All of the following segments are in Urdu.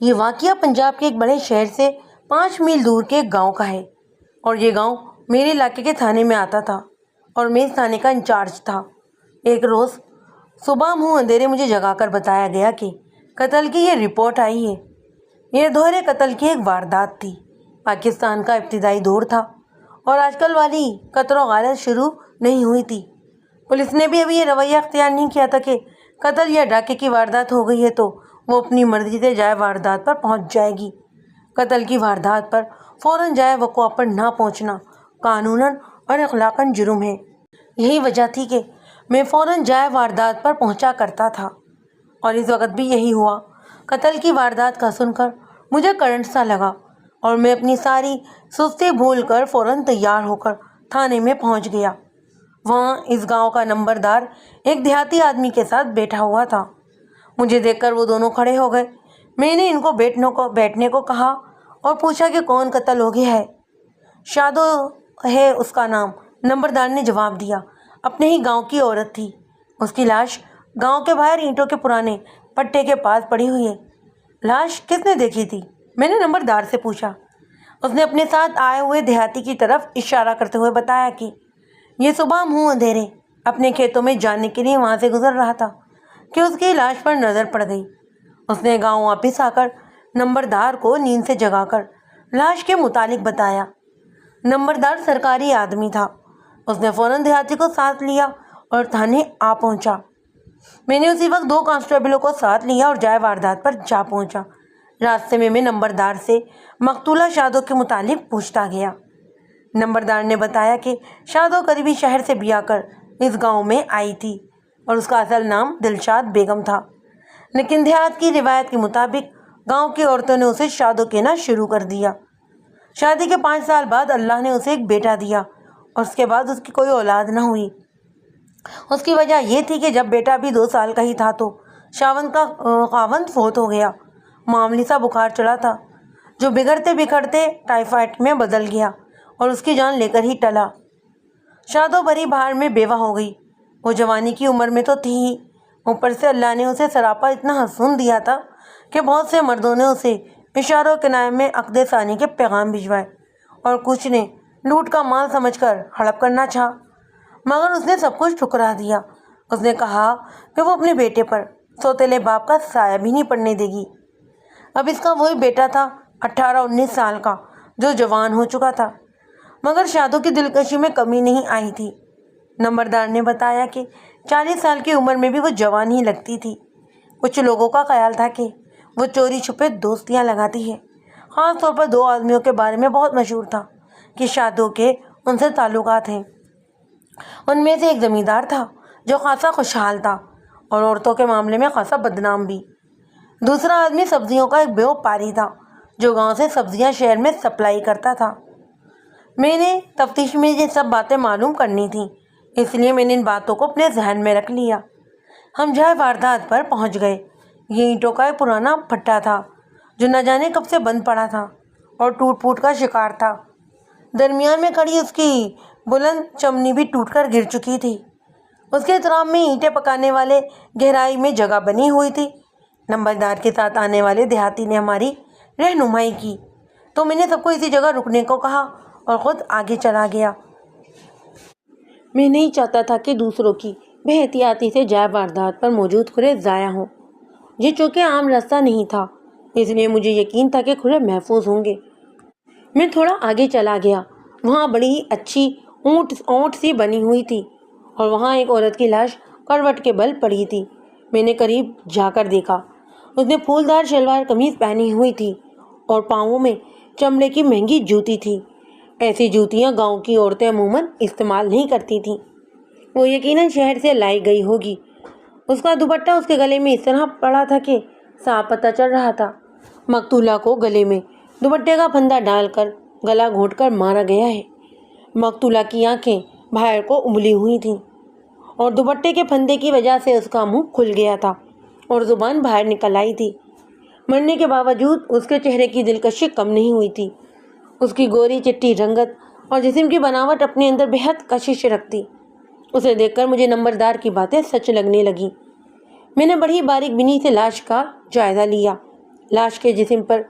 یہ واقعہ پنجاب کے ایک بڑے شہر سے 5 میل دور کے ایک گاؤں کا ہے، اور یہ گاؤں میرے علاقے کے تھانے میں آتا تھا اور میں اس تھانے کا انچارج تھا۔ ایک روز صبح منہ اندھیرے مجھے جگا کر بتایا گیا کہ قتل کی یہ رپورٹ آئی ہے۔ یہ دوہرے قتل کی ایک واردات تھی۔ پاکستان کا ابتدائی دور تھا اور آج کل والی قتل و غارت شروع نہیں ہوئی تھی۔ پولیس نے بھی ابھی یہ رویہ اختیار نہیں کیا تھا کہ قتل یا ڈاکے کی واردات ہو گئی ہے تو وہ اپنی مرضی سے جائے واردات پر پہنچ جائے گی۔ قتل کی واردات پر فوراً جائے وقوع پر نہ پہنچنا قانوناً اور اخلاقاً جرم ہے۔ یہی وجہ تھی کہ میں فوراً جائے واردات پر پہنچا کرتا تھا، اور اس وقت بھی یہی ہوا۔ قتل کی واردات کا سن کر مجھے کرنٹ سا لگا اور میں اپنی ساری سستی بھول کر فوراً تیار ہو کر تھانے میں پہنچ گیا۔ وہاں اس گاؤں کا نمبردار ایک دیہاتی آدمی کے ساتھ بیٹھا ہوا تھا۔ مجھے دیکھ کر وہ دونوں کھڑے ہو گئے۔ میں نے ان کو بیٹھنے کو کہا اور پوچھا کہ کون قتل ہو گیا ہے۔ شادو ہے اس کا نام، نمبردار نے جواب دیا۔ اپنے ہی گاؤں کی عورت تھی۔ اس کی لاش گاؤں کے باہر اینٹوں کے پرانے پٹے کے پاس پڑی ہوئی ہے۔ لاش کس نے دیکھی تھی؟ میں نے نمبردار سے پوچھا۔ اس نے اپنے ساتھ آئے ہوئے دیہاتی کی طرف اشارہ کرتے ہوئے بتایا کہ یہ صبح منہ اندھیرے اپنے کھیتوں میں جانے کے لیے وہاں سے گزر رہا تھا کہ اس کی لاش پر نظر پڑ گئی۔ اس نے گاؤں واپس آ کر نمبردار کو نیند سے جگا کر لاش کے متعلق بتایا۔ نمبردار سرکاری آدمی تھا۔ اس نے فوراً دیہاتی کو ساتھ لیا اور تھانے آ پہنچا۔ میں نے اسی وقت 2 کانسٹیبلوں کو ساتھ لیا اور جائے واردات پر جا پہنچا۔ راستے میں نمبردار سے مقتولہ شادو کے متعلق پوچھتا گیا۔ نمبردار نے بتایا کہ شادو قریبی شہر سے بیاہ کر اس گاؤں میں آئی تھی اور اس کا اصل نام دلشاد بیگم تھا، لیکن دیہات کی روایت کے مطابق گاؤں کی عورتوں نے اسے شادو کہنا شروع کر دیا۔ شادی کے 5 سال بعد اللہ نے اسے ایک بیٹا دیا اور اس کے بعد اس کی کوئی اولاد نہ ہوئی۔ اس کی وجہ یہ تھی کہ جب بیٹا بھی 2 سال کا ہی تھا تو خاوند فوت ہو گیا۔ معمولی سا بخار چڑھا تھا جو بگڑتے بگڑتے ٹائیفائڈ میں بدل گیا اور اس کی جان لے کر ہی ٹلا۔ شادو بری بہار میں بیوہ ہو گئی۔ وہ جوانی کی عمر میں تو تھی ہی، اوپر سے اللہ نے اسے سراپا اتنا حسن دیا تھا کہ بہت سے مردوں نے اسے اشاروں کنائے میں عقد ثانی کے پیغام بھجوائے اور کچھ نے لوٹ کا مال سمجھ کر ہڑپ کرنا چاہا، مگر اس نے سب کچھ ٹھکرا دیا۔ اس نے کہا کہ وہ اپنے بیٹے پر سوتیلے باپ کا سایہ بھی نہیں پڑنے دے گی۔ اب اس کا وہی بیٹا تھا 18-19 سال کا جو جوان ہو چکا تھا، مگر شادو کی دلکشی میں کمی نہیں آئی تھی۔ نمبردار نے بتایا کہ 40 سال کی عمر میں بھی وہ جوان ہی لگتی تھی۔ کچھ لوگوں کا خیال تھا کہ وہ چوری چھپے دوستیاں لگاتی ہے۔ خاص طور پر 2 آدمیوں کے بارے میں بہت مشہور تھا کہ شادو کے ان سے تعلقات ہیں۔ ان میں سے ایک زمیندار تھا جو خاصا خوشحال تھا اور عورتوں کے معاملے میں خاصا بدنام بھی۔ دوسرا آدمی سبزیوں کا ایک بیوپاری تھا جو گاؤں سے سبزیاں شہر میں سپلائی کرتا تھا۔ میں نے تفتیش میں یہ سب باتیں معلوم کرنی تھیں، اس لیے میں نے ان باتوں کو اپنے ذہن میں رکھ لیا۔ ہم جائے واردات پر پہنچ گئے۔ یہ اینٹوں کا ایک پرانا بھٹا تھا جو نہ جانے کب سے بند پڑا تھا اور ٹوٹ پھوٹ کا شکار تھا۔ درمیان میں کھڑی اس کی بلند چمنی بھی ٹوٹ کر گر چکی تھی۔ اس کے اطراف میں اینٹیں پکانے والے گہرائی میں جگہ بنی ہوئی تھی۔ نمبردار کے ساتھ آنے والے دیہاتی نے ہماری رہنمائی کی تو میں نے سب کو اسی جگہ رکنے کو کہا اور خود آگے چلا گیا۔ میں نہیں چاہتا تھا کہ دوسروں کی بے احتیاطی سے جائے واردات پر موجود کھرے ضائع ہوں۔ یہ چونکہ عام راستہ نہیں تھا، اس لیے مجھے یقین تھا کہ کھرے محفوظ ہوں گے۔ میں تھوڑا آگے چلا گیا۔ وہاں بڑی ہی اچھی اونٹ سی بنی ہوئی تھی اور وہاں ایک عورت کی لاش کروٹ کے بل پڑی تھی۔ میں نے قریب جا کر دیکھا۔ اس نے پھولدار شلوار قمیض پہنی ہوئی تھی اور پاؤں میں چمڑے کی مہنگی جوتی تھی۔ ایسی جوتیاں گاؤں کی عورتیں عموماً استعمال نہیں کرتی تھیں۔ وہ یقیناً شہر سے لائی گئی ہوگی۔ اس کا دوپٹہ اس کے گلے میں اس طرح پڑا تھا کہ صاف پتہ چل رہا تھا مقتولہ کو گلے میں دوپٹے کا پھندا ڈال کر گلا گھونٹ کر مارا گیا ہے۔ مقتولہ کی آنکھیں باہر کو ابلی ہوئی تھیں اور دوپٹے کے پھندے کی وجہ سے اس کا منہ کھل گیا تھا اور زبان باہر نکل آئی تھی۔ مرنے کے باوجود اس کے چہرے کی دلکشی کم نہیں ہوئی تھی۔ اس کی گوری چٹی رنگت اور جسم کی بناوٹ اپنے اندر بہت کشش رکھتی۔ اسے دیکھ کر مجھے نمبردار کی باتیں سچ لگنے لگیں۔ میں نے بڑی باریک بینی سے لاش کا جائزہ لیا لاش کے جسم پر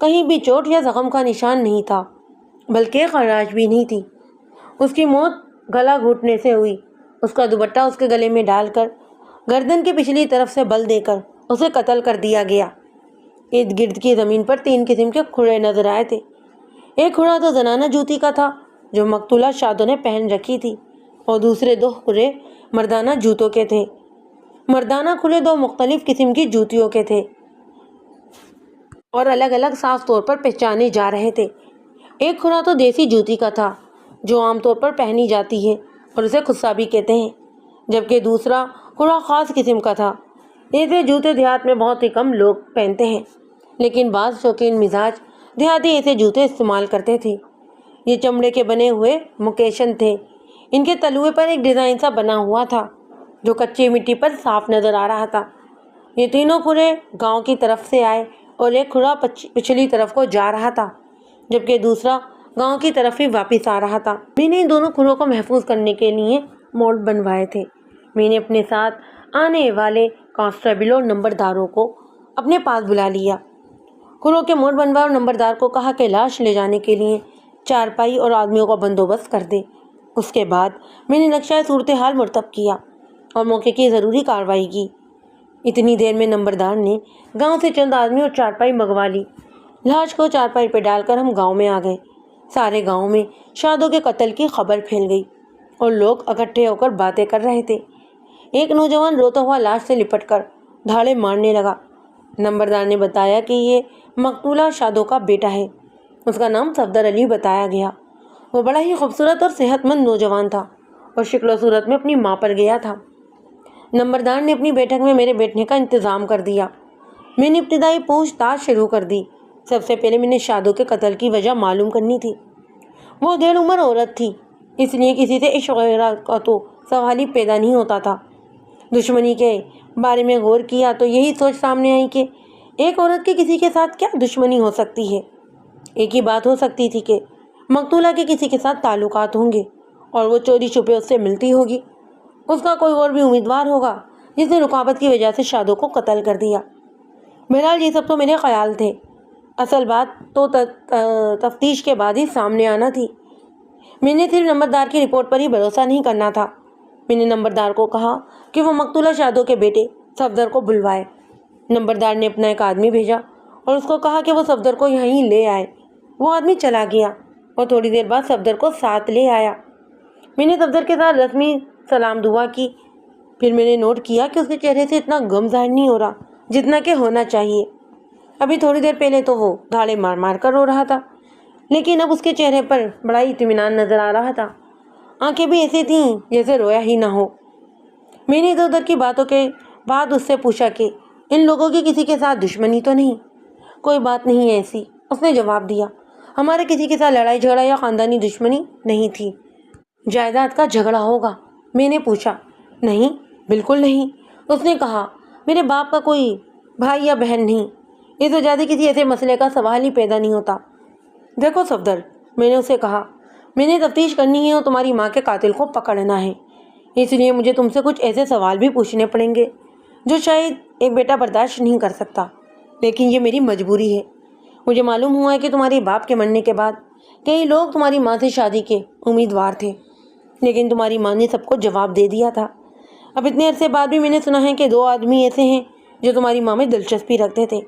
کہیں بھی چوٹ یا زخم کا نشان نہیں تھا، بلکہ خراش بھی نہیں تھی۔ اس کی موت گلا گھوٹنے سے ہوئی۔ اس کا دوپٹہ اس کے گلے میں ڈال کر گردن کی پچھلی طرف سے بل دے کر اسے قتل کر دیا گیا۔ ارد گرد کی زمین پر 3 قسم کے کھڑے نظر آئے تھے۔ ایک کھڑا تو زنانہ جوتی کا تھا جو مقتولہ شادو نے پہن رکھی تھی، اور دوسرے 2 کھڑے مردانہ جوتوں کے تھے۔ مردانہ کھڑے 2 مختلف قسم کی جوتیوں کے تھے اور الگ الگ صاف طور پر پہچانے جا رہے تھے۔ ایک کھڑا تو دیسی جوتی کا تھا جو عام طور پر پہنی جاتی ہے اور اسے خصا بھی کہتے ہیں، جبکہ دوسرا کھڑا خاص قسم کا تھا۔ ایسے جوتے دیہات میں بہت ہی کم لوگ پہنتے ہیں، لیکن بعض شوقین مزاج دیہاتی ایسے جوتے استعمال کرتے تھے۔ یہ چمڑے کے بنے ہوئے مکیشن تھے۔ ان کے تلوے پر ایک ڈیزائن سا بنا ہوا تھا جو کچی مٹی پر صاف نظر آ رہا تھا۔ یہ تینوں کھڑے گاؤں کی طرف سے آئے اور ایک کھڑا پچھلی طرف کو جا رہا تھا، جبکہ دوسرا گاؤں کی طرف ہی واپس آ رہا تھا۔ میں نے ان دونوں کھڑوں کو محفوظ کرنے کے لیے مولڈ بنوائے تھے۔ میں نے اپنے ساتھ آنے والے کانسٹیبل اور نمبرداروں کو اپنے پاس بلا لیا۔ کھڑوں کے مولڈ بنوائے اور نمبردار کو کہا کہ لاش لے جانے کے لیے چارپائی اور آدمیوں کا بندوبست کر دے۔ اس کے بعد میں نے نقشہ صورتحال مرتب کیا اور موقع کی ضروری کارروائی کی۔ اتنی دیر میں نمبردار نے گاؤں سے چند آدمی اور چارپائی منگوا لی۔ لاش کو چارپائی پہ ڈال کر ہم گاؤں میں آ گئے۔ سارے گاؤں میں شادو کے قتل کی خبر پھیل گئی اور لوگ اکٹھے ہو کر باتیں کر رہے تھے۔ ایک نوجوان روتا ہوا لاش سے لپٹ کر دھاڑے مارنے لگا۔ نمبردار نے بتایا کہ یہ مقتولہ شادو کا بیٹا ہے۔ اس کا نام صفدر علی بتایا گیا۔ وہ بڑا ہی خوبصورت اور صحت مند نوجوان تھا اور شکل و صورت میں اپنی ماں پر گیا تھا۔ نمبردار نے اپنی بیٹھک میں میرے بیٹھنے کا انتظام کر دیا۔ میں نے ابتدائی پوچھ تاچھ شروع کر دی۔ سب سے پہلے میں نے شادو کے قتل کی وجہ معلوم کرنی تھی۔ وہ دیر عمر عورت تھی، اس لیے کسی سے عشق وغیرہ کا تو سوال ہی پیدا نہیں ہوتا تھا۔ دشمنی کے بارے میں غور کیا تو یہی سوچ سامنے آئی کہ ایک عورت کی کسی کے ساتھ کیا دشمنی ہو سکتی ہے۔ ایک ہی بات ہو سکتی تھی کہ مقتولہ کے کسی کے ساتھ تعلقات ہوں گے اور وہ چوری چھپے اس سے ملتی ہوگی۔ اس کا کوئی اور بھی امیدوار ہوگا جس نے رکاوٹ کی وجہ سے شادو کو قتل کر دیا۔ بہرحال یہ سب تو میرے خیال تھے، اصل بات تو تفتیش کے بعد ہی سامنے آنا تھی۔ میں نے صرف نمبردار کی رپورٹ پر ہی بھروسہ نہیں کرنا تھا۔ میں نے نمبردار کو کہا کہ وہ مقتولہ شادو کے بیٹے صفدر کو بلوائے۔ نمبردار نے اپنا ایک آدمی بھیجا اور اس کو کہا کہ وہ صفدر کو یہیں لے آئے۔ وہ آدمی چلا گیا اور تھوڑی دیر بعد صفدر کو ساتھ لے آیا۔ میں نے صفدر کے ساتھ رسمی سلام دعا کی۔ پھر میں نے نوٹ کیا کہ اس کے چہرے سے اتنا غم ظاہر نہیں ہو رہا جتنا کہ ہونا چاہیے۔ ابھی تھوڑی دیر پہلے تو وہ دھاڑے مار مار کر رو رہا تھا، لیکن اب اس کے چہرے پر بڑا ہی اطمینان نظر آ رہا تھا۔ آنکھیں بھی ایسی تھیں جیسے رویا ہی نہ ہو۔ میں نے ادھر ادھر کی باتوں کے بعد اس سے پوچھا کہ ان لوگوں کی کسی کے ساتھ دشمنی تو نہیں؟ کوئی بات نہیں ایسی، اس نے جواب دیا۔ ہمارے کسی کے ساتھ لڑائی جھگڑا یا خاندانی دشمنی نہیں تھی۔ جائیداد کا جھگڑا ہوگا؟ میں نے پوچھا۔ نہیں، بالکل نہیں، اس نے کہا۔ میرے باپ کا کوئی بھائی یا بہن نہیں، اس وجہ سے کسی ایسے مسئلے کا سوال ہی پیدا نہیں ہوتا۔ دیکھو صفدر، میں نے اسے کہا، میں نے تفتیش کرنی ہے اور تمہاری ماں کے قاتل کو پکڑنا ہے، اس لیے مجھے تم سے کچھ ایسے سوال بھی پوچھنے پڑیں گے جو شاید ایک بیٹا برداشت نہیں کر سکتا، لیکن یہ میری مجبوری ہے۔ مجھے معلوم ہوا ہے کہ تمہارے باپ کے مرنے کے بعد کئی لوگ تمہاری ماں سے شادی کے امیدوار تھے، لیکن تمہاری ماں نے سب کو جواب دے دیا تھا۔ اب اتنے عرصے بعد بھی میں نے سنا ہے کہ 2 آدمی ایسے ہیں جو تمہاری ماں میں دلچسپی رکھتے تھے۔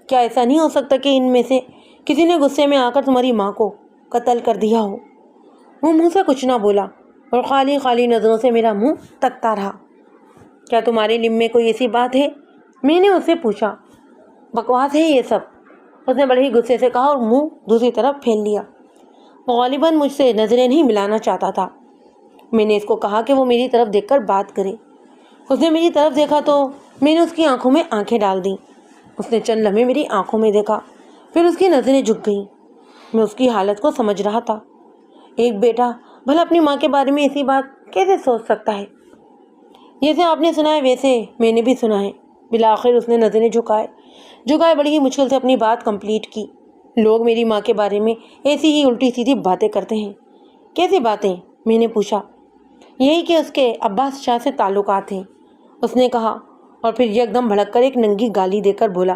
کیا ایسا نہیں ہو سکتا کہ ان میں سے کسی نے غصے میں آ کر تمہاری ماں کو قتل کر دیا ہو؟ وہ منہ سے کچھ نہ بولا اور خالی خالی نظروں سے میرا منہ تکتا رہا۔ کیا تمہارے علم میں کوئی ایسی بات ہے؟ میں نے اس سے پوچھا۔ بکواس ہے یہ سب، اس نے بڑے ہی غصے سے کہا اور منہ دوسری طرف پھیل لیا۔ وہ غالباً مجھ سے نظریں نہیں ملانا چاہتا تھا۔ میں نے اس کو کہا کہ وہ میری طرف دیکھ کر بات کرے۔ اس نے میری طرف دیکھا تو میں نے اس کی آنکھوں میں آنکھیں ڈال دیں۔ اس نے چند لمحے میری آنکھوں میں دیکھا، پھر اس کی نظریں جھک گئیں۔ میں اس کی حالت کو سمجھ رہا تھا۔ ایک بیٹا بھلا اپنی ماں کے بارے میں ایسی بات کیسے سوچ سکتا ہے؟ جیسے آپ نے سنا ہے ویسے میں نے بھی سنا ہے۔ بالآخر اس نے نظریں جھکائے بڑی ہی مشکل سے اپنی بات کمپلیٹ کی۔ لوگ میری ماں کے بارے میں ایسی ہی الٹی سیدھی باتیں کرتے ہیں۔ کیسی باتیں؟ میں نے پوچھا۔ یہی کہ اس کے عباس شاہ سے تعلقات ہیں، اس نے کہا، اور پھر یکدم بھڑک کر ایک ننگی گالی دے کر بولا،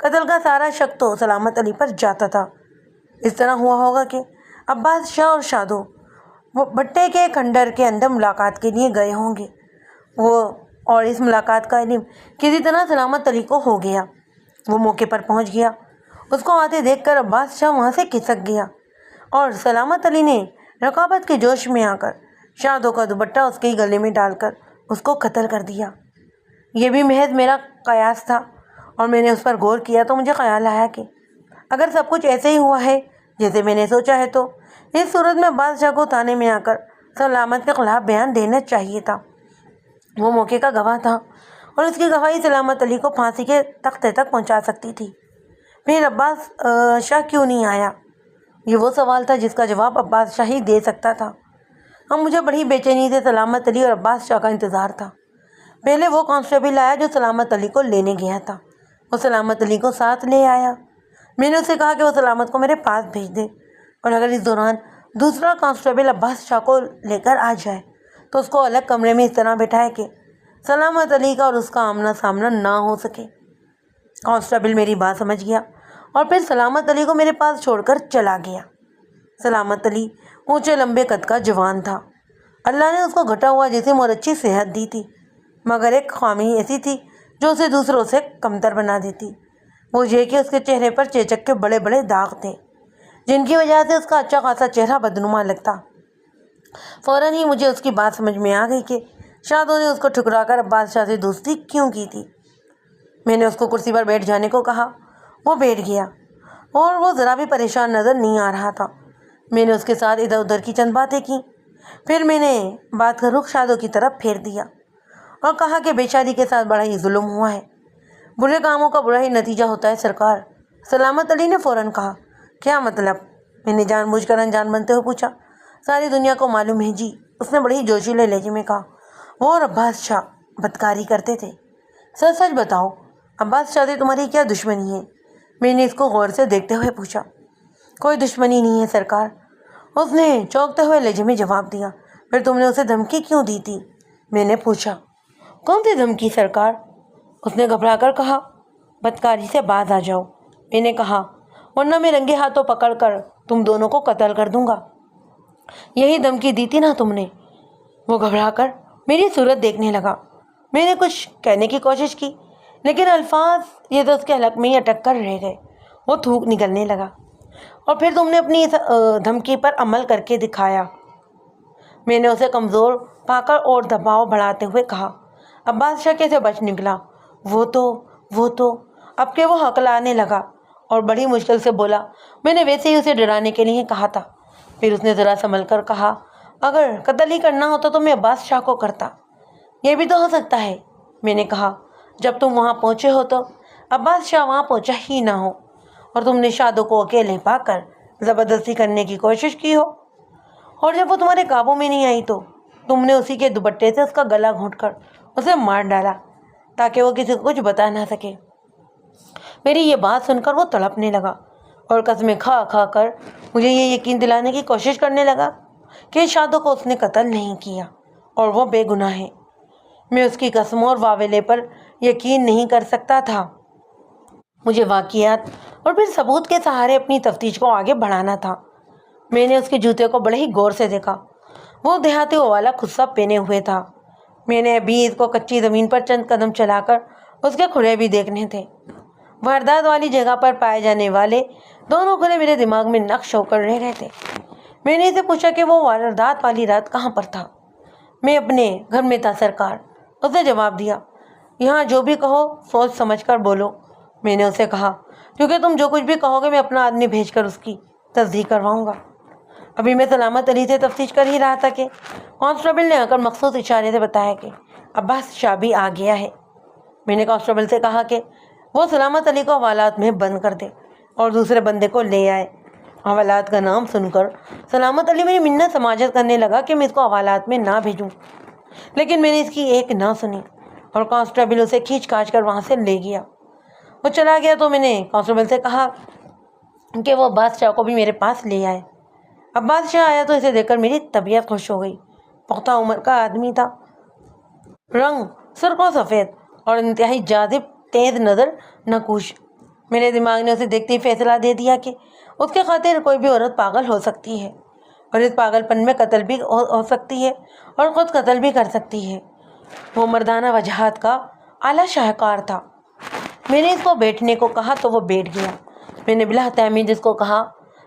قتل کا سارا شک تو سلامت علی پر جاتا تھا۔ اس طرح ہوا ہوگا کہ عباس شاہ اور شادو وہ بھٹے کے کھنڈر کے اندر ملاقات کے لیے گئے ہوں گے، اور اس ملاقات کا علم کسی طرح سلامت علی کو ہو گیا۔ وہ موقع پر پہنچ گیا۔ اس کو آتے دیکھ کر عباس شاہ وہاں سے کھسک گیا اور سلامت علی نے رقابت کے جوش میں آ کر شادو کا دوپٹہ اس کے گلے میں ڈال کر اس کو قتل کر دیا۔ یہ بھی محض میرا قیاس تھا، اور میں نے اس پر غور کیا تو مجھے خیال آیا کہ اگر سب کچھ ایسے ہی ہوا ہے جیسے میں نے سوچا ہے تو اس صورت میں عباس شاہ کو تھانے میں آ کر سلامت کے خلاف بیان دینا چاہیے تھا۔ وہ موقع کا گواہ تھا اور اس کی گواہی سلامت علی کو پھانسی کے تختے تک پہنچا سکتی تھی۔ پھر عباس شاہ کیوں نہیں آیا؟ یہ وہ سوال تھا جس کا جواب عباس شاہ ہی دے سکتا تھا۔ اب مجھے بڑی بے چینی سے سلامت علی اور عباس شاہ کا انتظار تھا۔ پہلے وہ کانسٹیبل آیا جو سلامت علی کو لینے گیا تھا۔ وہ سلامت علی کو ساتھ لے آیا۔ میں نے اسے کہا کہ وہ سلامت کو میرے پاس بھیج دے، اور اگر اس دوران دوسرا کانسٹیبل عباس شاہ کو لے کر آ جائے تو اس کو الگ کمرے میں اس طرح بٹھائے کہ سلامت علی کا اور اس کا آمنا سامنا نہ ہو سکے۔ کانسٹیبل میری بات سمجھ گیا اور پھر سلامت علی کو میرے پاس چھوڑ کر چلا گیا۔ سلامت علی اونچے لمبے قد کا جوان تھا۔ اللہ نے اس کو گھٹا ہوا جسم اور اچھی صحت دی تھی، مگر ایک خامی ایسی تھی جو اسے دوسروں سے کمتر بنا دیتی۔ وہ یہ کہ اس کے چہرے پر چیچک کے بڑے بڑے داغ تھے، جن کی وجہ سے اس کا اچھا خاصا چہرہ بدنما لگتا۔ فوراً ہی مجھے اس کی بات سمجھ میں آ گئی کہ شادو نے اس کو ٹھکرا کر عباس شاہ سے دوستی کیوں کی تھی۔ میں نے اس کو کرسی پر بیٹھ جانے کو کہا۔ وہ بیٹھ گیا اور وہ ذرا بھی پریشان نظر نہیں آ رہا تھا۔ میں نے اس کے ساتھ ادھر ادھر کی چند باتیں کی، پھر میں نے بات کا رخ شادو کی طرف پھیر دیا اور کہا کہ بے شادی کے ساتھ بڑا ہی ظلم ہوا ہے، برے کاموں کا برا ہی نتیجہ ہوتا ہے سرکار۔ سلامت علی نے فوراً کہا، کیا مطلب؟ میں نے جان بوجھ کر انجان بنتے ہوئے پوچھا۔ ساری دنیا کو معلوم ہے جی، اس نے بڑی ہی جوشیلے لہجے میں کہا۔ وہ اور عباس شاہ بدکاری کرتے تھے۔ سچ سچ بتاؤ، عباس شاہ سے تمہاری کیا دشمنی ہے؟ میں نے اس کو غور سے دیکھتے ہوئے پوچھا۔ کوئی دشمنی نہیں ہے سرکار، اس نے چونکتے ہوئے لہجے میں جواب دیا۔ پھر تم نے اسے دھمکی کیوں دی تھی؟ میں نے پوچھا۔ کون سی دھمکی سرکار؟ اس نے گھبرا کر کہا۔ بدکاری سے باز آ جاؤ، میں نے کہا، ورنہ میں رنگے ہاتھوں پکڑ کر تم دونوں کو قتل کر دوں گا۔ یہی دھمکی دی تھی نا تم نے؟ وہ گھبرا کر میری صورت دیکھنے لگا۔ میں نے کچھ کہنے کی کوشش کی، لیکن الفاظ یہ تو اس کے حلق میں ہی اٹک کر رہ گئے۔ وہ تھوک نکلنے لگا۔ اور پھر تم نے اپنی اس دھمکی پر عمل کر کے دکھایا، میں نے اسے کمزور پا کر اور دباؤ بڑھاتے ہوئے کہا۔ عباس شاہ کیسے بچ نکلا؟ وہ تو اب کہ وہ ہکلانے لگا اور بڑی مشکل سے بولا، میں نے ویسے ہی اسے ڈرانے کے لیے کہا تھا۔ پھر اس نے ذرا سنبھل کر کہا، اگر قتل ہی کرنا ہوتا تو میں عباس شاہ کو کرتا۔ یہ بھی تو ہو سکتا ہے، میں نے کہا، جب تم وہاں پہنچے ہو تو عباس شاہ وہاں پہنچا ہی نہ ہو اور تم نے شادو کو اکیلے پا کر زبردستی کرنے کی کوشش کی ہو، اور جب وہ تمہارے قابو میں نہیں آئی تو تم نے اسی کے دوپٹے سے اس کا گلا گھونٹ کر اسے مار ڈالا تاکہ وہ کسی کو کچھ بتا نہ سکے۔ میری یہ بات سن کر وہ تڑپنے لگا اور قسمیں کھا کھا کر مجھے یہ یقین دلانے کی کوشش کرنے لگا کہ شادو کو اس نے قتل نہیں کیا اور وہ بے گناہ ہے۔ میں اس کی قسموں اور واویلے پر یقین نہیں کر سکتا تھا۔ مجھے واقعات اور پھر ثبوت کے سہارے اپنی تفتیش کو آگے بڑھانا تھا۔ میں نے اس کے جوتے کو بڑے ہی غور سے دیکھا۔ وہ دیہاتی والا خصہ پہنے ہوئے تھا۔ میں نے ابھی اس کو کچی زمین پر چند قدم چلا کر اس کے کھرے بھی دیکھنے تھے۔ واردات والی جگہ پر پائے جانے والے دونوں کھرے میرے دماغ میں نقش ہو کر رہ گئے تھے۔ میں نے اسے پوچھا کہ وہ واردات والی رات کہاں پر تھا۔ میں اپنے گھر میں تھا سرکار، اس نے جواب دیا۔ یہاں جو بھی کہو سوچ سمجھ کر بولو، میں نے اسے کہا، کیونکہ تم جو کچھ بھی کہو گے میں اپنا آدمی بھیج کر اس کی تصدیق کرواؤں گا۔ ابھی میں سلامت علی سے تفتیش کر ہی رہا تھا کہ کانسٹیبل نے آ کر مخصوص اشارے سے بتایا کہ عباس شاہ بھی آ گیا ہے۔ میں نے کانسٹیبل سے کہا کہ وہ سلامت علی کو حوالات میں بند کر دے اور دوسرے بندے کو لے آئے۔ حوالات کا نام سن کر سلامت علی میری منت سماجت کرنے لگا کہ میں اس کو حوالات میں نہ بھیجوں، لیکن میں نے اس کی ایک نہ سنی اور کانسٹیبل اسے کھینچ کھانچ کر وہاں سے لے گیا۔ وہ چلا گیا تو میں نے کانسٹیبل سے کہا کہ وہ عباس شاہ کو بھی میرے پاس لے آئے۔ عباس شاہ آیا تو اسے دیکھ کر میری طبیعت خوش ہو گئی۔ پختہ عمر کا آدمی تھا، رنگ سرخ و سفید اور انتہائی جاذب، تیز نظر، نقوش، میرے دماغ نے اسے دیکھتے ہی فیصلہ دے دیا کہ اس کے خاطر کوئی بھی عورت پاگل ہو سکتی ہے، اور اس پاگل پن میں قتل بھی ہو سکتی ہے اور خود قتل بھی کر سکتی ہے۔ وہ مردانہ وجاہت کا اعلیٰ شاہکار تھا۔ میں نے اس کو بیٹھنے کو کہا تو وہ بیٹھ گیا۔ میں نے بلا تحمید اس کو کہا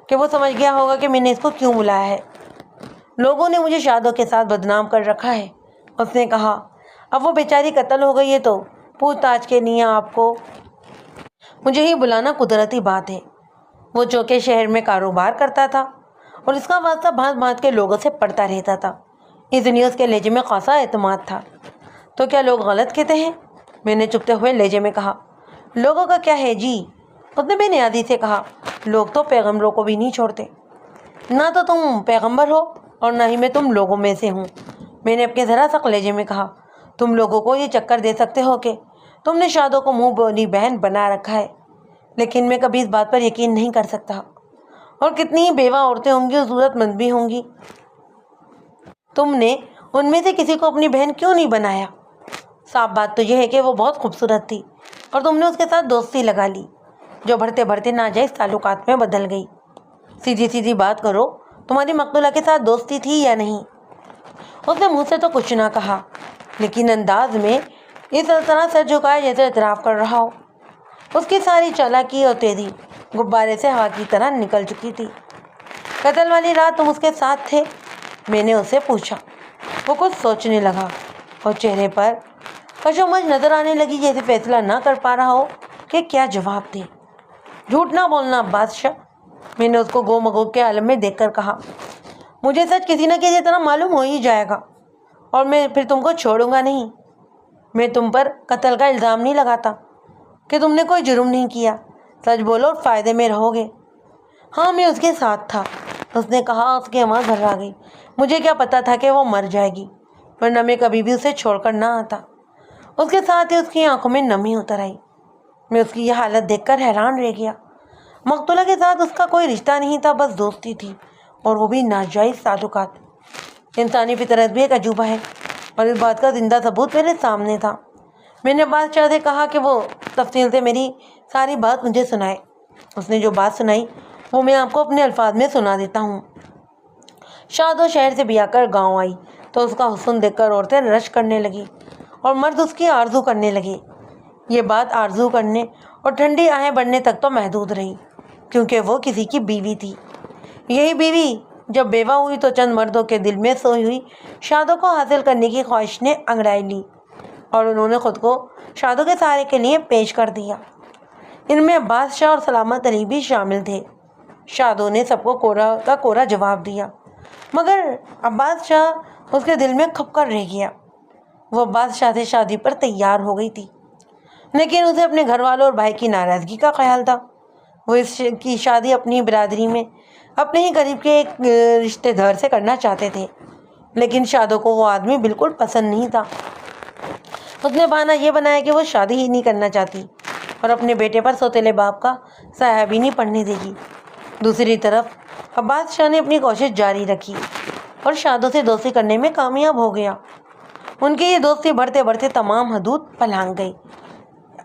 کہ وہ سمجھ گیا ہوگا کہ میں نے اس کو کیوں بلایا ہے۔ لوگوں نے مجھے شادو کے ساتھ بدنام کر رکھا ہے، اس نے کہا۔ اب وہ بیچاری قتل ہو گئی ہے تو پوچھ تاچھ کے لیے آپ کو مجھے ہی بلانا قدرتی بات ہے۔ وہ چوکے شہر میں کاروبار کرتا تھا اور اس کا واسطہ بھانت بھانت کے لوگوں سے پڑتا رہتا تھا، اس لیے اس کے لہجے میں خاصا اعتماد تھا۔ تو کیا لوگ غلط کہتے ہیں؟ میں نے چپتے ہوئے لہجے میں کہا۔ لوگوں کا کیا ہے جی، اس نے بے نیازی سے کہا۔ لوگ تو پیغمبروں کو بھی نہیں چھوڑتے۔ نہ تو تم پیغمبر ہو اور نہ ہی میں تم لوگوں میں سے ہوں، میں نے اپنے ذرا سخت لہجے میں کہا۔ تم لوگوں کو یہ چکر دے سکتے ہو کہ تم نے شادو کو منہ بولی بہن بنا رکھا ہے، لیکن میں کبھی اس بات پر یقین نہیں کر سکتا۔ اور کتنی ہی بیوہ عورتیں ہوں گی اور ضرورت مند بھی ہوں گی، تم نے ان میں سے کسی کو اپنی بہن کیوں نہیں بنایا؟ صاف بات تو یہ ہے کہ وہ بہت خوبصورت تھی اور تم نے اس کے ساتھ دوستی لگا لی، جو بڑھتے بڑھتے ناجائز تعلقات میں بدل گئی۔ سیدھی سیدھی بات کرو، تمہاری مقتولہ کے ساتھ دوستی تھی یا نہیں؟ اس نے منہ سے تو کچھ نہ کہا، لیکن انداز میں اس طرح سر جھکائے جیسے اعتراف کر رہا ہو۔ اس کی ساری چالاکی اور تیزی غبارے سے ہوا کی طرح نکل چکی تھی۔ قتل والی رات تم اس کے ساتھ تھے؟ میں نے اس سے پوچھا۔ وہ کچھ سوچنے لگا اور چہرے پر کشمکش نظر آنے لگی، جیسے فیصلہ نہ کر پا رہا ہو کہ کیا جواب دے۔ جھوٹ نہ بولنا عباس شاہ، میں نے اس کو گو مگو کے عالم میں دیکھ کر کہا۔ مجھے سچ کسی نہ کسی طرح معلوم ہو ہی جائے گا اور میں پھر تم کو چھوڑوں گا نہیں۔ میں تم پر قتل کا الزام نہیں لگاتا کہ تم نے کوئی جرم نہیں کیا، سچ بولو اور فائدے میں رہو گے۔ ہاں میں اس کے ساتھ تھا، اس نے کہا۔ اس کی آواز بھرا گئی۔ مجھے کیا پتا تھا کہ وہ مر جائے گی، ورنہ میں کبھی بھی اسے چھوڑ کر نہ آتا۔ اس کے ساتھ ہی اس کی آنکھوں میں نمی اتر آئی۔ میں اس کی یہ حالت دیکھ کر حیران رہ گیا۔ مقتولہ کے ساتھ اس کا کوئی رشتہ نہیں تھا، بس دوستی تھی، اور وہ بھی ناجائز تعلقات۔ انسانی فطرت بھی ایک عجوبہ ہے، اور اس بات کا زندہ ثبوت میرے سامنے تھا۔ میں نے بادشاہ سے کہا کہ وہ تفصیل سے میری ساری بات مجھے سنائے۔ اس نے جو بات سنائی وہ میں آپ کو اپنے الفاظ میں سنا دیتا ہوں۔ شادو شہر سے بیا کر گاؤں آئی تو اس کا حسن دیکھ کر عورتیں رش کرنے لگی اور مرد اس کی آرزو کرنے لگے۔ یہ بات آرزو کرنے اور ٹھنڈی آہیں بڑھنے تک تو محدود رہی، کیونکہ وہ کسی کی بیوی تھی۔ یہی بیوی جب بیوہ ہوئی تو چند مردوں کے دل میں سوئی ہوئی شادو کو حاصل کرنے کی خواہش نے انگڑائی لی، اور انہوں نے خود کو شادو کے سہارے کے لیے پیش کر دیا۔ ان میں عباس شاہ اور سلامت علی بھی شامل تھے۔ شادو نے سب کو کورا کا کورا جواب دیا، مگر عباس شاہ اس کے دل میں کھپ کر رہ گیا۔ وہ عباس شاہ سے شادی پر تیار ہو گئی تھی، لیکن اسے اپنے گھر والوں اور بھائی کی ناراضگی کا خیال تھا۔ وہ اس کی شادی اپنی برادری میں اپنے ہی قریب کے ایک رشتے دار سے کرنا چاہتے تھے، لیکن شادو کو وہ آدمی بالکل پسند نہیں تھا۔ اس نے بہانہ یہ بنایا کہ وہ شادی ہی نہیں کرنا چاہتی اور اپنے بیٹے پر سوتیلے باپ کا سایہ بھی نہیں پڑنے دے گی۔ دوسری طرف عباس شاہ نے اپنی کوشش جاری رکھی اور شادو سے دوستی کرنے میں کامیاب ہو گیا۔ ان کی یہ دوستی بڑھتے بڑھتے تمام حدود پلانگ گئی۔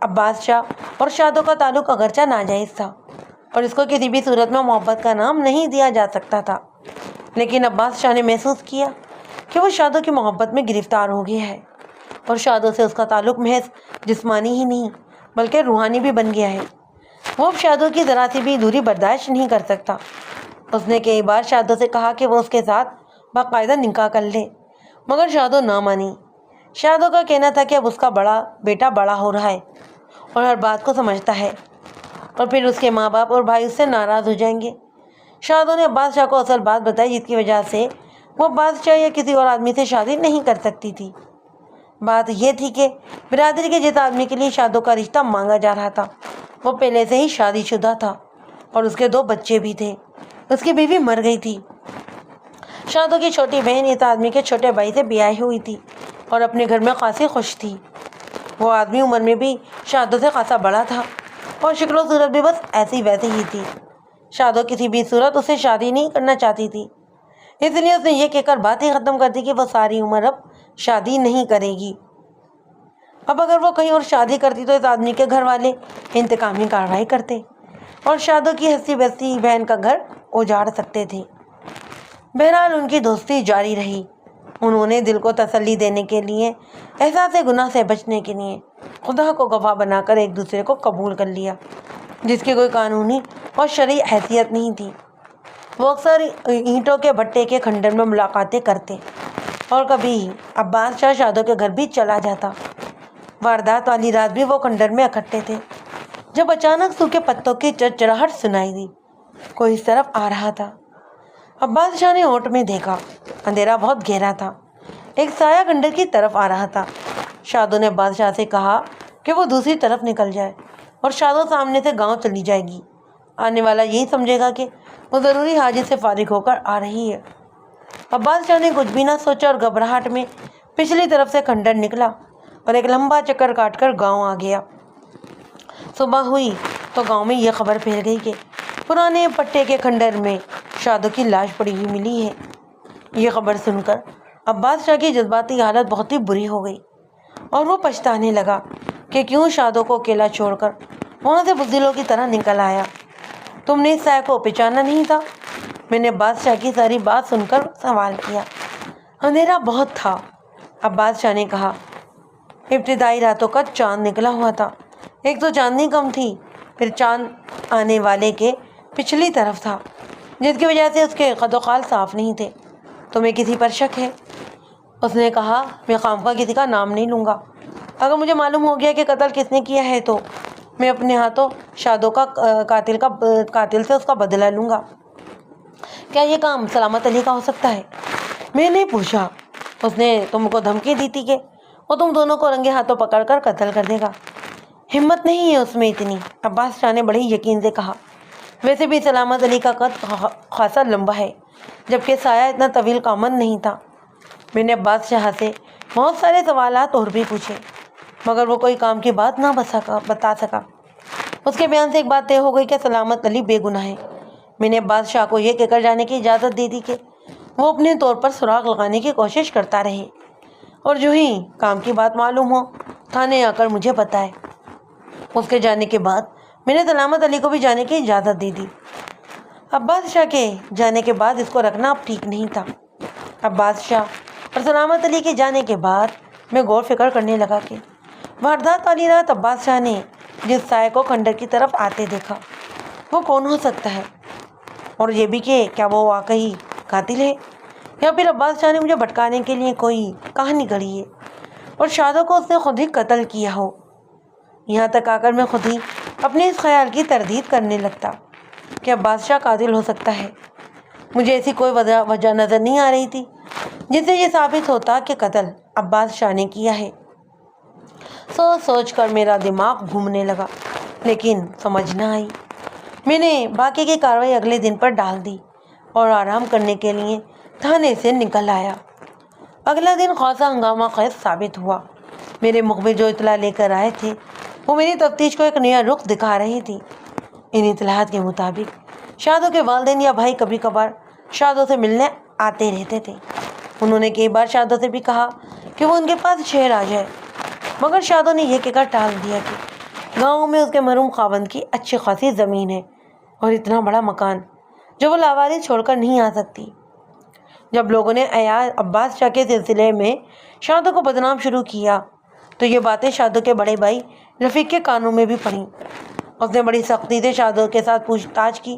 عباس شاہ اور شادو کا تعلق اگرچہ ناجائز تھا اور اس کو کسی بھی صورت میں محبت کا نام نہیں دیا جا سکتا تھا، لیکن عباس شاہ نے محسوس کیا کہ وہ شادو کی محبت میں گرفتار ہو گیا ہے، اور شادو سے اس کا تعلق محض جسمانی ہی نہیں بلکہ روحانی بھی بن گیا ہے۔ وہ اب شادو کی ذرا سی بھی دوری برداشت نہیں کر سکتا۔ اس نے کئی بار شادو سے کہا کہ وہ اس کے ساتھ باقاعدہ نکاح کر لے، مگر شادو نہ مانی۔ شادو کا کہنا تھا کہ اب اس کا بڑا بیٹا بڑا ہو رہا ہے اور ہر بات کو سمجھتا ہے، اور پھر اس کے ماں باپ اور بھائی اس سے ناراض ہو جائیں گے۔ شادو نے عباس شاہ کو اصل بات بتائی، جس کی وجہ سے وہ بادشاہ یا کسی اور آدمی سے شادی نہیں کر سکتی تھی۔ بات یہ تھی کہ برادری کے جس آدمی کے لیے شادو کا رشتہ مانگا جا رہا تھا وہ پہلے سے ہی شادی شدہ تھا اور اس کے 2 بچے بھی تھے۔ اس کی بیوی مر گئی تھی۔ شادو کی چھوٹی بہن اس آدمی کے چھوٹے بھائی سے بیاہی ہوئی تھی اور اپنے گھر میں خاصی خوش تھی۔ وہ آدمی عمر میں بھی شادو سے خاصا بڑا تھا اور شکل و صورت بھی بس ایسی ویسی ہی تھی۔ شادو کسی بھی صورت اسے شادی نہیں کرنا چاہتی تھی، اس لیے اس نے یہ کہہ کر بات ہی ختم کر دی کہ وہ ساری عمر اب شادی نہیں کرے گی۔ اب اگر وہ کہیں اور شادی کرتی تو اس آدمی کے گھر والے انتقامی کارروائی کرتے اور شادو کی ہنسی بستی بہن کا گھر اجاڑ سکتے تھے۔ بہرحال ان کی دوستی جاری رہی۔ انہوں نے دل کو تسلی دینے کے لیے، احساس گناہ سے بچنے کے لیے خدا کو گواہ بنا کر ایک دوسرے کو قبول کر لیا، جس کی کوئی قانونی اور شرعی حیثیت نہیں تھی۔ وہ اکثر اینٹوں کے بھٹے کے کھنڈر میں ملاقاتیں کرتے اور کبھی عباس شاہ شادو کے گھر بھی چلا جاتا۔ واردات والی رات بھی وہ کھنڈر میں اکٹھے تھے جب اچانک سوکھے پتوں کی چرچراہٹ سنائی دی۔ کوئی اس طرف آ رہا تھا۔ عباس شاہ نے اوٹ میں دیکھا، اندھیرا بہت گہرا تھا، ایک سایہ کھنڈر کی طرف آ رہا تھا۔ شادو نے بادشاہ سے کہا کہ وہ دوسری طرف نکل جائے اور شادو سامنے سے گاؤں چلی جائے گی۔ آنے والا یہی سمجھے گا کہ وہ ضروری حاجت سے فارغ ہو کر آ رہی ہے۔ عباس شاہ نے کچھ بھی نہ سوچا اور گھبراہٹ میں پچھلی طرف سے کھنڈر نکلا اور ایک لمبا چکر کاٹ کر گاؤں آ گیا۔ صبح ہوئی تو گاؤں میں یہ خبر پھیل گئی کہ پرانے پٹے کے کھنڈر میں شادو کی لاش پڑی ہوئی ملی ہے۔ یہ خبر سن کر عباس شاہ کی جذباتی حالت بہت ہی بری ہو گئی اور وہ پچھتانے لگا کہ کیوں شادو کو اکیلا چھوڑ کر وہاں سے بزدلوں کی طرح نکل آیا۔ تم نے اس سایہ کو پہچانا نہیں تھا؟ میں نے عباس شاہ کی ساری بات سن کر سوال کیا۔ اندھیرا بہت تھا، عباس شاہ نے کہا۔ ابتدائی راتوں کا چاند نکلا ہوا تھا، ایک تو چاندنی کم تھی، پھر چاند آنے والے کے پچھلی طرف تھا، جس کی وجہ سے اس کے قد و خال صاف نہیں تھے۔ تمہیں کسی پر شک ہے؟ اس نے کہا، میں خامخواہ کسی کا نام نہیں لوں گا۔ اگر مجھے معلوم ہو گیا کہ قتل کس نے کیا ہے تو میں اپنے ہاتھوں شادو کا قاتل سے اس کا بدلہ لوں گا۔ کیا یہ کام سلامت علی کا ہو سکتا ہے؟ میں نے پوچھا۔ اس نے تم کو دھمکی دی تھی کہ وہ تم دونوں کو رنگے ہاتھوں پکڑ کر قتل کر دے گا۔ ہمت نہیں ہے اس میں اتنی، عباس شاہ نے بڑے یقین سے کہا۔ ویسے بھی سلامت علی کا قد خاصا لمبا ہے، جبکہ سایہ اتنا طویل قامت نہیں تھا۔ میں نے عباس شاہ سے بہت سارے سوالات اور بھی پوچھے، مگر وہ کوئی کام کی بات نہ بتا سکا۔ اس کے بیان سے ایک بات طے ہو گئی کہ سلامت علی بے گناہ ہے۔ میں نے عباس شاہ کو یہ کہہ کر جانے کی اجازت دے دی کہ وہ اپنے طور پر سراغ لگانے کی کوشش کرتا رہے اور جو ہی کام کی بات معلوم ہو تھانے آ کر مجھے بتائے۔ اس کے جانے کے بعد میں نے سلامت علی کو بھی جانے کی اجازت دے دی۔ عباس شاہ کے جانے کے بعد اس کو رکھنا اب ٹھیک نہیں تھا۔ عباس شاہ اور سلامت علی کے جانے کے بعد میں غور فکر کرنے لگا کہ واردات والی رات عباس شاہ نے جس سائے کو کھنڈر کی طرف آتے دیکھا وہ کون ہو سکتا ہے، اور یہ بھی کہ کیا وہ واقعی قاتل ہے یا پھر عباس شاہ نے مجھے بھٹکانے کے لیے کوئی کہانی گڑھی ہے اور شادو کو اس نے خود ہی قتل کیا ہو۔ یہاں تک آ کر میں خود ہی اپنے اس خیال کی تردید کرنے لگتا کہ عباس شاہ قاتل ہو سکتا ہے۔ مجھے ایسی کوئی وجہ نظر نہیں آ رہی تھی جس سے یہ ثابت ہوتا کہ قتل عباس شاہ نے کیا ہے۔ سوچ سوچ کر میرا دماغ گھومنے لگا، لیکن سمجھ نہ آئی۔ میں نے باقی کی کارروائی اگلے دن پر ڈال دی اور آرام کرنے کے لیے تھانے سے نکل آیا۔ اگلا دن خاصا ہنگامہ خیز ثابت ہوا۔ میرے مخبر جو اطلاع لے کر آئے تھے وہ میری تفتیش کو ایک نیا رخ دکھا رہی تھی۔ ان اطلاعات کے مطابق شادو کے والدین یا بھائی کبھی کبھار شادو سے ملنے آتے رہتے تھے۔ انہوں نے کئی بار شادو سے بھی کہا کہ وہ ان کے پاس شہر آ جائے، مگر شادو نے یہ کہہ کر ٹال دیا کہ گاؤں میں اس کے مرحوم خاوند کی اچھی خاصی زمین ہے اور اتنا بڑا مکان جو وہ لاوارث چھوڑ کر نہیں آ سکتی۔ جب لوگوں نے عباس شاہ کے سلسلے میں شادو کو بدنام شروع کیا تو یہ باتیں شادو کے بڑے بھائی رفیق کے کانوں میں بھی پڑیں۔ اس نے بڑی سختی سے شادو کے ساتھ پوچھ تاچھ کی۔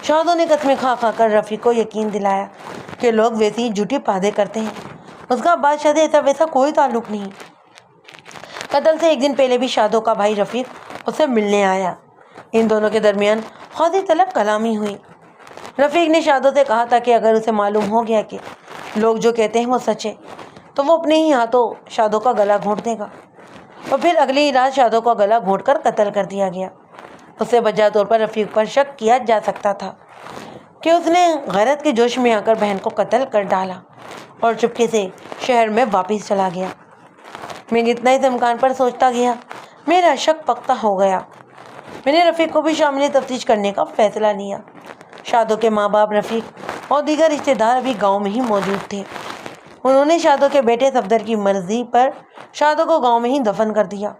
شادو نے قسمیں کھا کھا کر رفیق کو یقین دلایا کہ لوگ ویسی جھوٹی باتیں کرتے ہیں، اس کا عباس شاہ سے ایسا ویسا کوئی تعلق نہیں۔ قتل سے ایک دن پہلے بھی شادو کا بھائی رفیق اس سے ملنے آیا۔ ان دونوں کے درمیان خاصی طلب کلامی ہوئی۔ رفیق نے شادو سے کہا تھا کہ اگر اسے معلوم ہو گیا کہ لوگ جو کہتے ہیں وہ سچ ہے تو وہ اپنے ہی ہاتھوں شادو کا گلا گھونٹ دے گا، اور پھر اگلی ہی رات شادو کا گلا گھونٹ کر قتل کر دیا گیا۔ اس سے بجا طور پر رفیق پر شک کیا جا سکتا تھا کہ اس نے غیرت کے جوش میں آ کر بہن کو قتل کر ڈالا اور چپکے سے شہر میں واپس چلا گیا۔ میں جتنا اس امکان پر سوچتا گیا میرا شک پختہ ہو گیا۔ میں نے رفیق کو بھی شامل تفتیش کرنے کا فیصلہ لیا۔ شادو کے ماں باپ، رفیق اور دیگر رشتے دار ابھی گاؤں میں ہی موجود تھے۔ انہوں نے شادو کے بیٹے صفدر کی مرضی پر شادو کو گاؤں میں ہی دفن کر دیا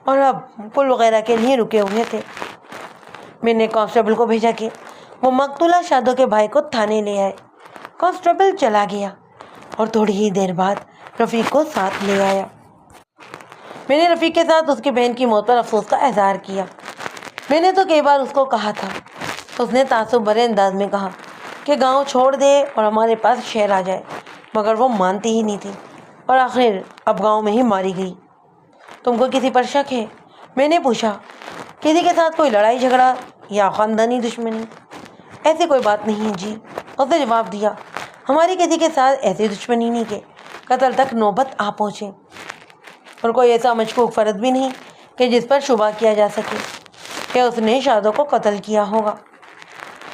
اور اب پل وغیرہ کے لیے رکے ہوئے تھے۔ میں نے کانسٹیبل کو بھیجا کہ وہ مقتولہ شادو کے بھائی کو تھانے لے آئے۔ کانسٹیبل چلا گیا اور تھوڑی ہی دیر بعد رفیق کو ساتھ لے آیا۔ میں نے رفیق کے ساتھ اس کی بہن کی موت پر افسوس کا اظہار کیا۔ میں نے تو کئی بار اس کو کہا تھا۔ اس نے تعصب بھرے انداز میں کہا کہ گاؤں چھوڑ دے اور ہمارے پاس شہر آ جائے، مگر وہ مانتی ہی نہیں تھی اور آخر اب گاؤں میں ہی ماری گئی۔ تم کو کسی پر شک ہے؟ میں نے پوچھا۔ کسی کے ساتھ کوئی لڑائی جھگڑا یا خاندانی دشمنی؟ ایسی کوئی بات نہیں ہے جی، اس نے جواب دیا۔ ہماری کسی کے ساتھ ایسی دشمنی نہیں کہ قتل تک نوبت آ پہنچے، اور کوئی ایسا مشکوک فرد بھی نہیں کہ جس پر شبہ کیا جا سکے کہ اس نے شادو کو قتل کیا ہوگا۔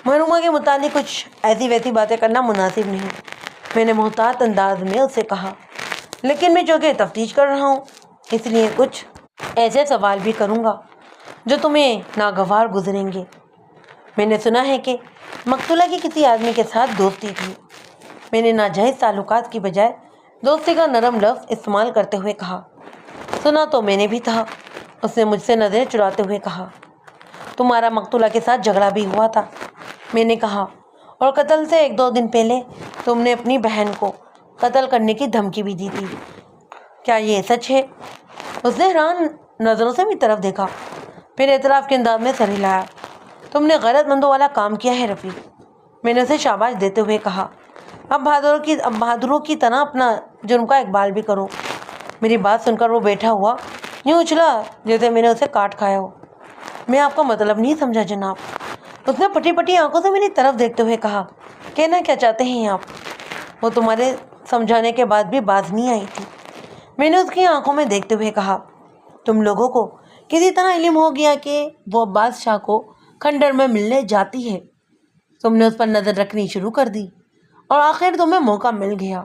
مرحومہ کے متعلق کچھ ایسی ویسی باتیں کرنا مناسب نہیں، میں نے محتاط انداز میں اس سے کہا۔ لیکن میں چونکہ تفتیش کر رہا ہوں اس لیے کچھ ایسے سوال بھی کروں گا جو تمہیں ناگوار گزریں گے۔ میں نے سنا ہے کہ مقتولہ کی کسی آدمی کے ساتھ دوستی تھی۔ میں نے ناجائز تعلقات کی بجائے دوستی کا نرم لفظ استعمال کرتے ہوئے کہا۔ سنا تو میں نے بھی تھا، اس نے مجھ سے نظریں چراتے ہوئے کہا۔ تمہارا مقتولہ کے ساتھ جھگڑا بھی ہوا تھا، میں نے کہا، اور قتل سے 1-2 دن پہلے تم نے اپنی بہن کو قتل کرنے کی دھمکی بھی دی تھی، کیا یہ سچ ہے؟ اس نے حیران نظروں سے میری طرف دیکھا، پھر اعتراف کے انداز میں سر ہلایا۔ تم نے غیرت مندوں والا کام کیا ہے رفیق، میں نے اسے شاباش دیتے ہوئے کہا۔ اب بہادروں کی طرح اپنا جرم کا اقبال بھی کرو۔ میری بات سن کر وہ بیٹھا ہوا یوں اچھلا جیسے میں نے اسے کاٹ کھایا ہو۔ میں آپ کا مطلب نہیں سمجھا جناب، اس نے پھٹی پھٹی آنکھوں سے میری طرف دیکھتے ہوئے کہا۔ کہنا کیا چاہتے ہیں آپ؟ وہ تمہارے سمجھانے کے بعد بھی باز نہیں آئی تھی، میں نے اس کی آنکھوں میں دیکھتے ہوئے کہا۔ تم لوگوں کو کسی طرح علم ہو گیا کہ وہ عباس شاہ کو کھنڈر میں ملنے جاتی ہے، تم نے اس پر نظر رکھنی شروع کر دی اور آخر تمہیں موقع مل گیا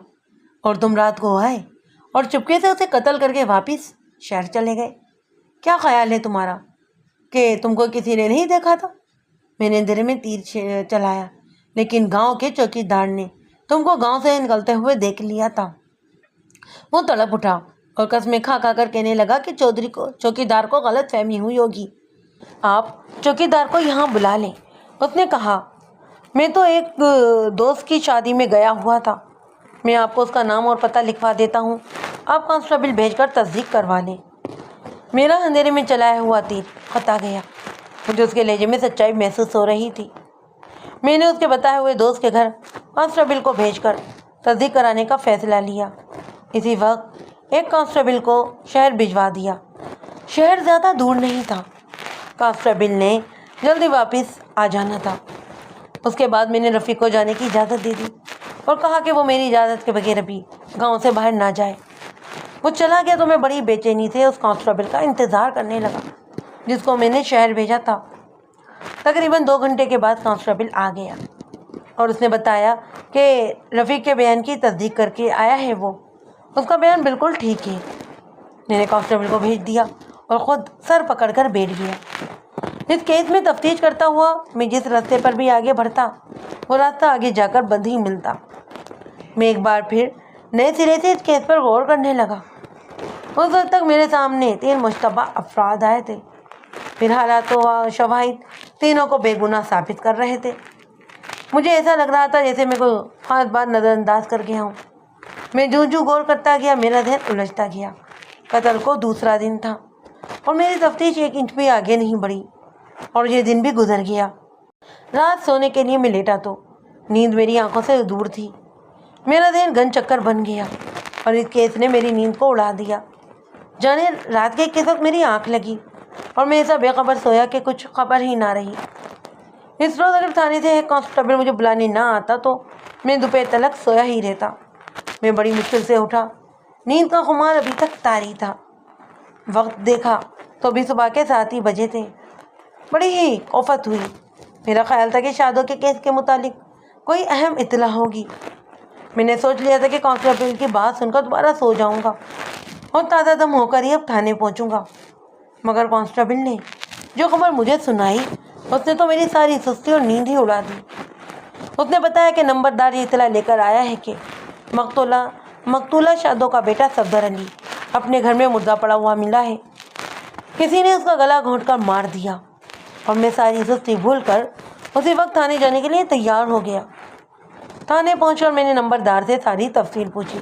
اور تم رات کو آئے اور چپکے سے اسے قتل کر کے واپس شہر چلے گئے۔ کیا خیال ہے تمہارا کہ تم کو کسی نے نہیں دیکھا تھا؟ میں نے دل میں تیر چلایا، لیکن گاؤں کے چوکیدار نے تم کو گاؤں سے نکلتے ہوئے دیکھ لیا تھا۔ وہ تڑپ اٹھا اور قسمیں کھا کھا کر کہنے لگا کہ چوکیدار کو غلط فہمی ہوئی ہوگی، آپ چوکیدار کو یہاں بلا لیں۔ اس نے کہا، میں تو ایک دوست کی شادی میں گیا ہوا تھا، میں آپ کو اس کا نام اور پتہ لکھوا دیتا ہوں، آپ کانسٹیبل بھیج کر تصدیق کروا لیں۔ میرا اندھیرے میں چلایا ہوا تیر خطا گیا، مجھے اس کے لہجے میں سچائی محسوس ہو رہی تھی۔ میں نے اس کے بتائے ہوئے دوست کے گھر کانسٹیبل کو بھیج کر تصدیق کرانے کا فیصلہ لیا۔ اسی وقت ایک کانسٹیبل کو شہر بھجوا دیا۔ شہر زیادہ دور نہیں تھا، کانسٹیبل نے جلدی واپس آ جانا تھا۔ اس کے بعد میں نے رفیق کو جانے کی اجازت دے دی اور کہا کہ وہ میری اجازت کے بغیر ابھی گاؤں سے باہر نہ جائے۔ وہ چلا گیا تو میں بڑی بے چینی سے اس کانسٹیبل کا انتظار کرنے لگا جس کو میں نے شہر بھیجا تھا۔ تقریباً 2 گھنٹے کے بعد کانسٹیبل آ گیا اور اس نے بتایا کہ رفیق کے بیان کی تصدیق کر کے آیا ہے، وہ اس کا بیان بالکل ٹھیک ہے۔ میں نے کانسٹیبل کو بھیج دیا اور خود سر پکڑ کر بیٹھ گیا۔ اس کیس میں تفتیش کرتا ہوا میں جس راستے پر بھی آگے بڑھتا وہ راستہ آگے جا کر بند ہی ملتا۔ میں ایک بار پھر نئے سرے سے اس کیس پر غور کرنے لگا۔ اس وقت تک میرے سامنے 3 مشتبہ افراد آئے تھے، پھر حالات و شواہد تینوں کو بے گناہ ثابت کر رہے تھے۔ مجھے ایسا لگ رہا تھا جیسے میں کوئی خاص بات نظر انداز کر گیا ہوں۔ میں جو غور کرتا گیا میرا ذہن الجھتا گیا۔ قتل کو دوسرا دن تھا اور میری تفتیش 1 انچ بھی آگے نہیں بڑھی اور یہ دن بھی گزر گیا۔ رات سونے کے لیے میں لیٹا تو نیند میری آنکھوں سے دور تھی۔ میرا ذہن گن چکر بن گیا اور اس کیس نے میری نیند کو اڑا دیا۔ جانے رات کے کس وقت میری آنکھ لگی اور میں ایسا بے خبر سویا کہ کچھ خبر ہی نہ رہی۔ اس روز اگر تھانے سے ایک کانسٹیبل مجھے بلانے نہ آتا تو میں دوپہر تلک سویا ہی رہتا۔ میں بڑی مشکل سے اٹھا، نیند کا خمار ابھی تک طاری تھا۔ وقت دیکھا تو ابھی صبح کے 7 ہی بجے تھے۔ بڑی ہی کوفت ہوئی۔ میرا خیال تھا کہ شادو کے کیس کے متعلق کوئی اہم اطلاع ہوگی۔ میں نے سوچ لیا تھا کہ کانسٹیبل کی بات سن کر دوبارہ سو جاؤں گا اور تازہ دم ہو کر ہی اب تھانے پہنچوں گا، مگر کانسٹیبل نے جو خبر مجھے سنائی اس نے تو میری ساری سستی اور نیند ہی اڑا دی۔ اس نے بتایا کہ نمبردار یہ اطلاع لے کر آیا ہے کہ مقتولہ مقتولہ شادو کا بیٹا صفدر علی اپنے گھر میں مردہ پڑا ہوا ملا ہے۔ کسی نے اس کا گلا گھونٹ کر مار دیا اور میں ساری سستی بھول کر اسی وقت تھانے جانے کے لیے تیار ہو گیا۔ تھانے پہنچ کر میں نے نمبردار سے ساری تفصیل پوچھی۔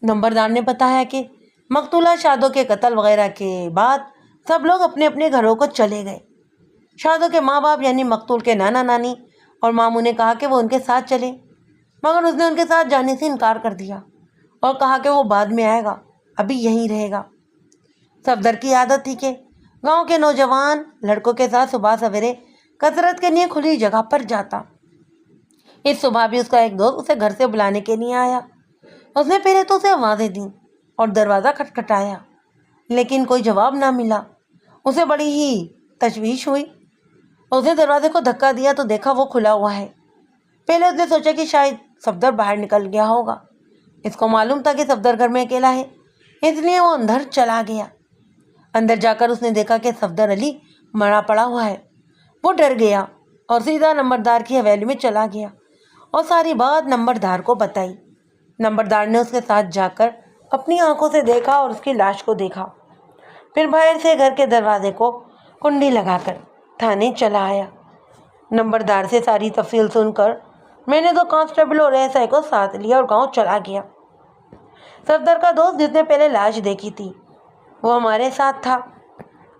نمبردار نے بتایا کہ مقتولہ شادو کے قتل وغیرہ کے بعد سب لوگ اپنے اپنے گھروں کو چلے گئے۔ شادو کے ماں باپ یعنی مقتول کے نانا نانی اور ماموں نے کہا کہ وہ ان کے ساتھ چلے، مگر اس نے ان کے ساتھ جانے سے انکار کر دیا اور کہا کہ وہ بعد میں آئے گا، ابھی یہیں رہے گا۔ صفدر کی عادت تھی کہ گاؤں کے نوجوان لڑکوں کے ساتھ صبح سویرے کثرت کے لیے کھلی جگہ پر جاتا۔ اس صبح بھی اس کا ایک دوست اسے گھر سے بلانے کے لیے آیا۔ اس نے پہلے تو اسے آوازیں دیں اور دروازہ کھٹکھٹایا، لیکن کوئی جواب نہ ملا۔ اسے بڑی ہی تشویش ہوئی۔ اس نے دروازے کو دھکا دیا تو دیکھا وہ کھلا ہوا ہے۔ پہلے اس نے سوچا کہ شاید صفدر باہر نکل گیا ہوگا۔ اس کو معلوم تھا کہ صفدر گھر میں اکیلا ہے، اس لیے وہ اندر چلا گیا۔ اندر جا کر اس نے دیکھا کہ صفدر علی مرا پڑا ہوا ہے۔ وہ ڈر گیا اور سیدھا نمبردار کی حویلی میں چلا گیا اور ساری بات نمبردار کو بتائی۔ نمبردار نے اس کے ساتھ جا کر اپنی آنکھوں سے دیکھا اور اس کی لاش کو دیکھا، پھر باہر سے گھر کے دروازے کو کنڈی لگا کر تھانے چلا آیا۔ نمبردار سے ساری تفصیل سن کر میں نے 2 کانسٹیبل اور ایس آئی کو ساتھ لیا اور گاؤں چلا گیا۔ صفدر کا دوست جس نے پہلے لاش دیکھی تھی وہ ہمارے ساتھ تھا۔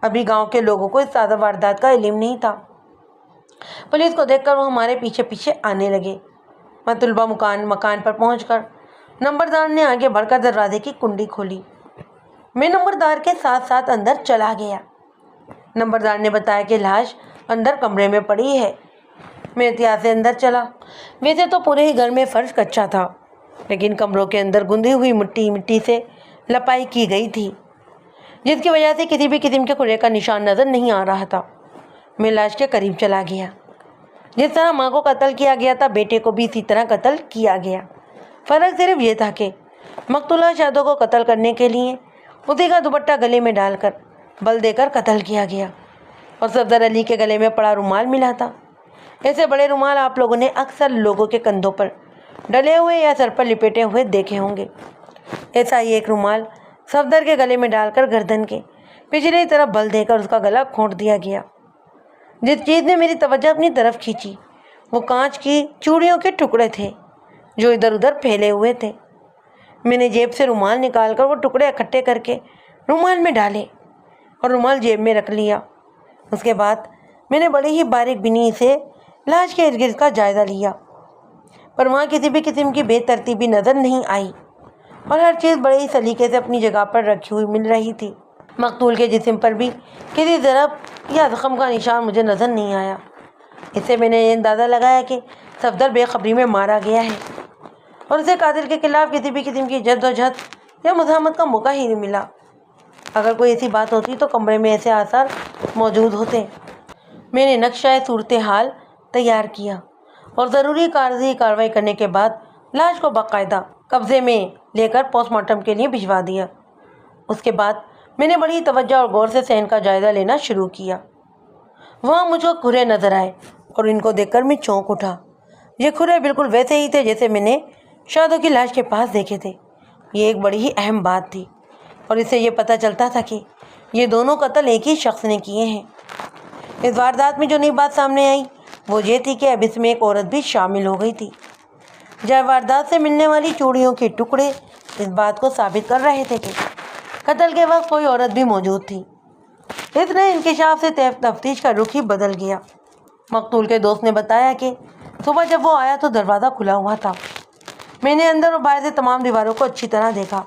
ابھی گاؤں کے لوگوں کو اس تازہ واردات کا علم نہیں تھا۔ پولیس کو دیکھ کر وہ ہمارے پیچھے پیچھے آنے لگے۔ مطلوبہ مکان پر پہنچ کر نمبردار نے آگے بڑھ کر دروازے کی کنڈی کھولی۔ میں نمبردار کے ساتھ ساتھ اندر چلا گیا۔ نمبردار نے بتایا کہ لاش اندر کمرے میں پڑی ہے۔ میں احتیاط سے اندر چلا۔ ویسے تو پورے ہی گھر میں فرش کچا تھا، لیکن کمروں کے اندر گندی ہوئی مٹی سے لپائی کی گئی تھی، جس کی وجہ سے کسی بھی قسم کے کھرے کا نشان نظر نہیں آ رہا تھا۔ میں لاش کے قریب چلا گیا۔ جس طرح ماں کو قتل کیا گیا تھا، بیٹے کو بھی اسی طرح قتل کیا گیا۔ فرق صرف یہ تھا کہ مقتولہ شادو کو قتل کرنے کے لیے اسی کا دوپٹہ گلے میں ڈال کر بل دے کر قتل کیا گیا اور صفدر علی کے گلے میں پڑا رومال ملا تھا۔ ایسے بڑے رومال آپ لوگوں نے اکثر لوگوں کے کندھوں پر ڈلے ہوئے یا سر پر لپیٹے ہوئے دیکھے ہوں گے۔ ایسا ہی ایک رومال صفدر کے گلے میں ڈال کر گردن کے پچھلی طرف بل دے کر اس کا گلا کھونٹ دیا گیا۔ جس چیز نے میری توجہ اپنی طرف کھینچی وہ کانچ کی چوڑیوں کے ٹکڑے تھے جو ادھر ادھر پھیلے ہوئے تھے۔ میں نے جیب سے رومال نکال کر وہ ٹکڑے اکٹھے کر کے رومال میں ڈالے اور رومال جیب میں رکھ لیا۔ اس کے بعد میں نے بڑی ہی باریک بینی سے لاش کے ارد گرد کا جائزہ لیا، پر وہاں کسی بھی قسم کی بے ترتیبی نظر نہیں آئی اور ہر چیز بڑے ہی سلیقے سے اپنی جگہ پر رکھی ہوئی مل رہی تھی۔ مقتول کے جسم پر بھی کسی ضرب یا زخم کا نشان مجھے نظر نہیں آیا۔ اس سے میں نے یہ اندازہ لگایا کہ صفدر بے خبری میں مارا گیا ہے اور اسے قاتل کے خلاف کسی بھی قسم کی جدوجہد یا مزاحمت کا موقع ہی نہیں ملا۔ اگر کوئی ایسی بات ہوتی تو کمرے میں ایسے آثار موجود ہوتے۔ میں نے نقشہ صورتحال تیار کیا اور ضروری کاغذی کارروائی کرنے کے بعد لاش کو باقاعدہ قبضے میں لے کر پوسٹ مارٹم کے لیے بھجوا دیا۔ اس کے بعد میں نے بڑی توجہ اور غور سے صحن کا جائزہ لینا شروع کیا۔ وہاں مجھ کو کھرے نظر آئے اور ان کو دیکھ کر میں چونک اٹھا۔ یہ کھرے بالکل ویسے ہی تھے جیسے میں نے شادو کی لاش کے پاس دیکھے تھے۔ یہ ایک بڑی ہی اہم بات تھی اور اس سے یہ پتہ چلتا تھا کہ یہ دونوں قتل ایک ہی شخص نے کیے ہیں۔ اس واردات میں جو نئی بات سامنے آئی وہ یہ تھی کہ اب اس میں ایک عورت بھی شامل ہو گئی تھی۔ جب واردات سے ملنے والی چوڑیوں کے ٹکڑے اس بات کو ثابت کر رہے تھے کہ قتل کے وقت کوئی عورت بھی موجود تھی۔ اس نئے انکشاف سے تفتیش کا رخ ہی بدل گیا۔ مقتول کے دوست نے بتایا کہ صبح جب وہ آیا تو دروازہ کھلا ہوا تھا۔ میں نے اندر اور باہر سے تمام دیواروں کو اچھی طرح دیکھا،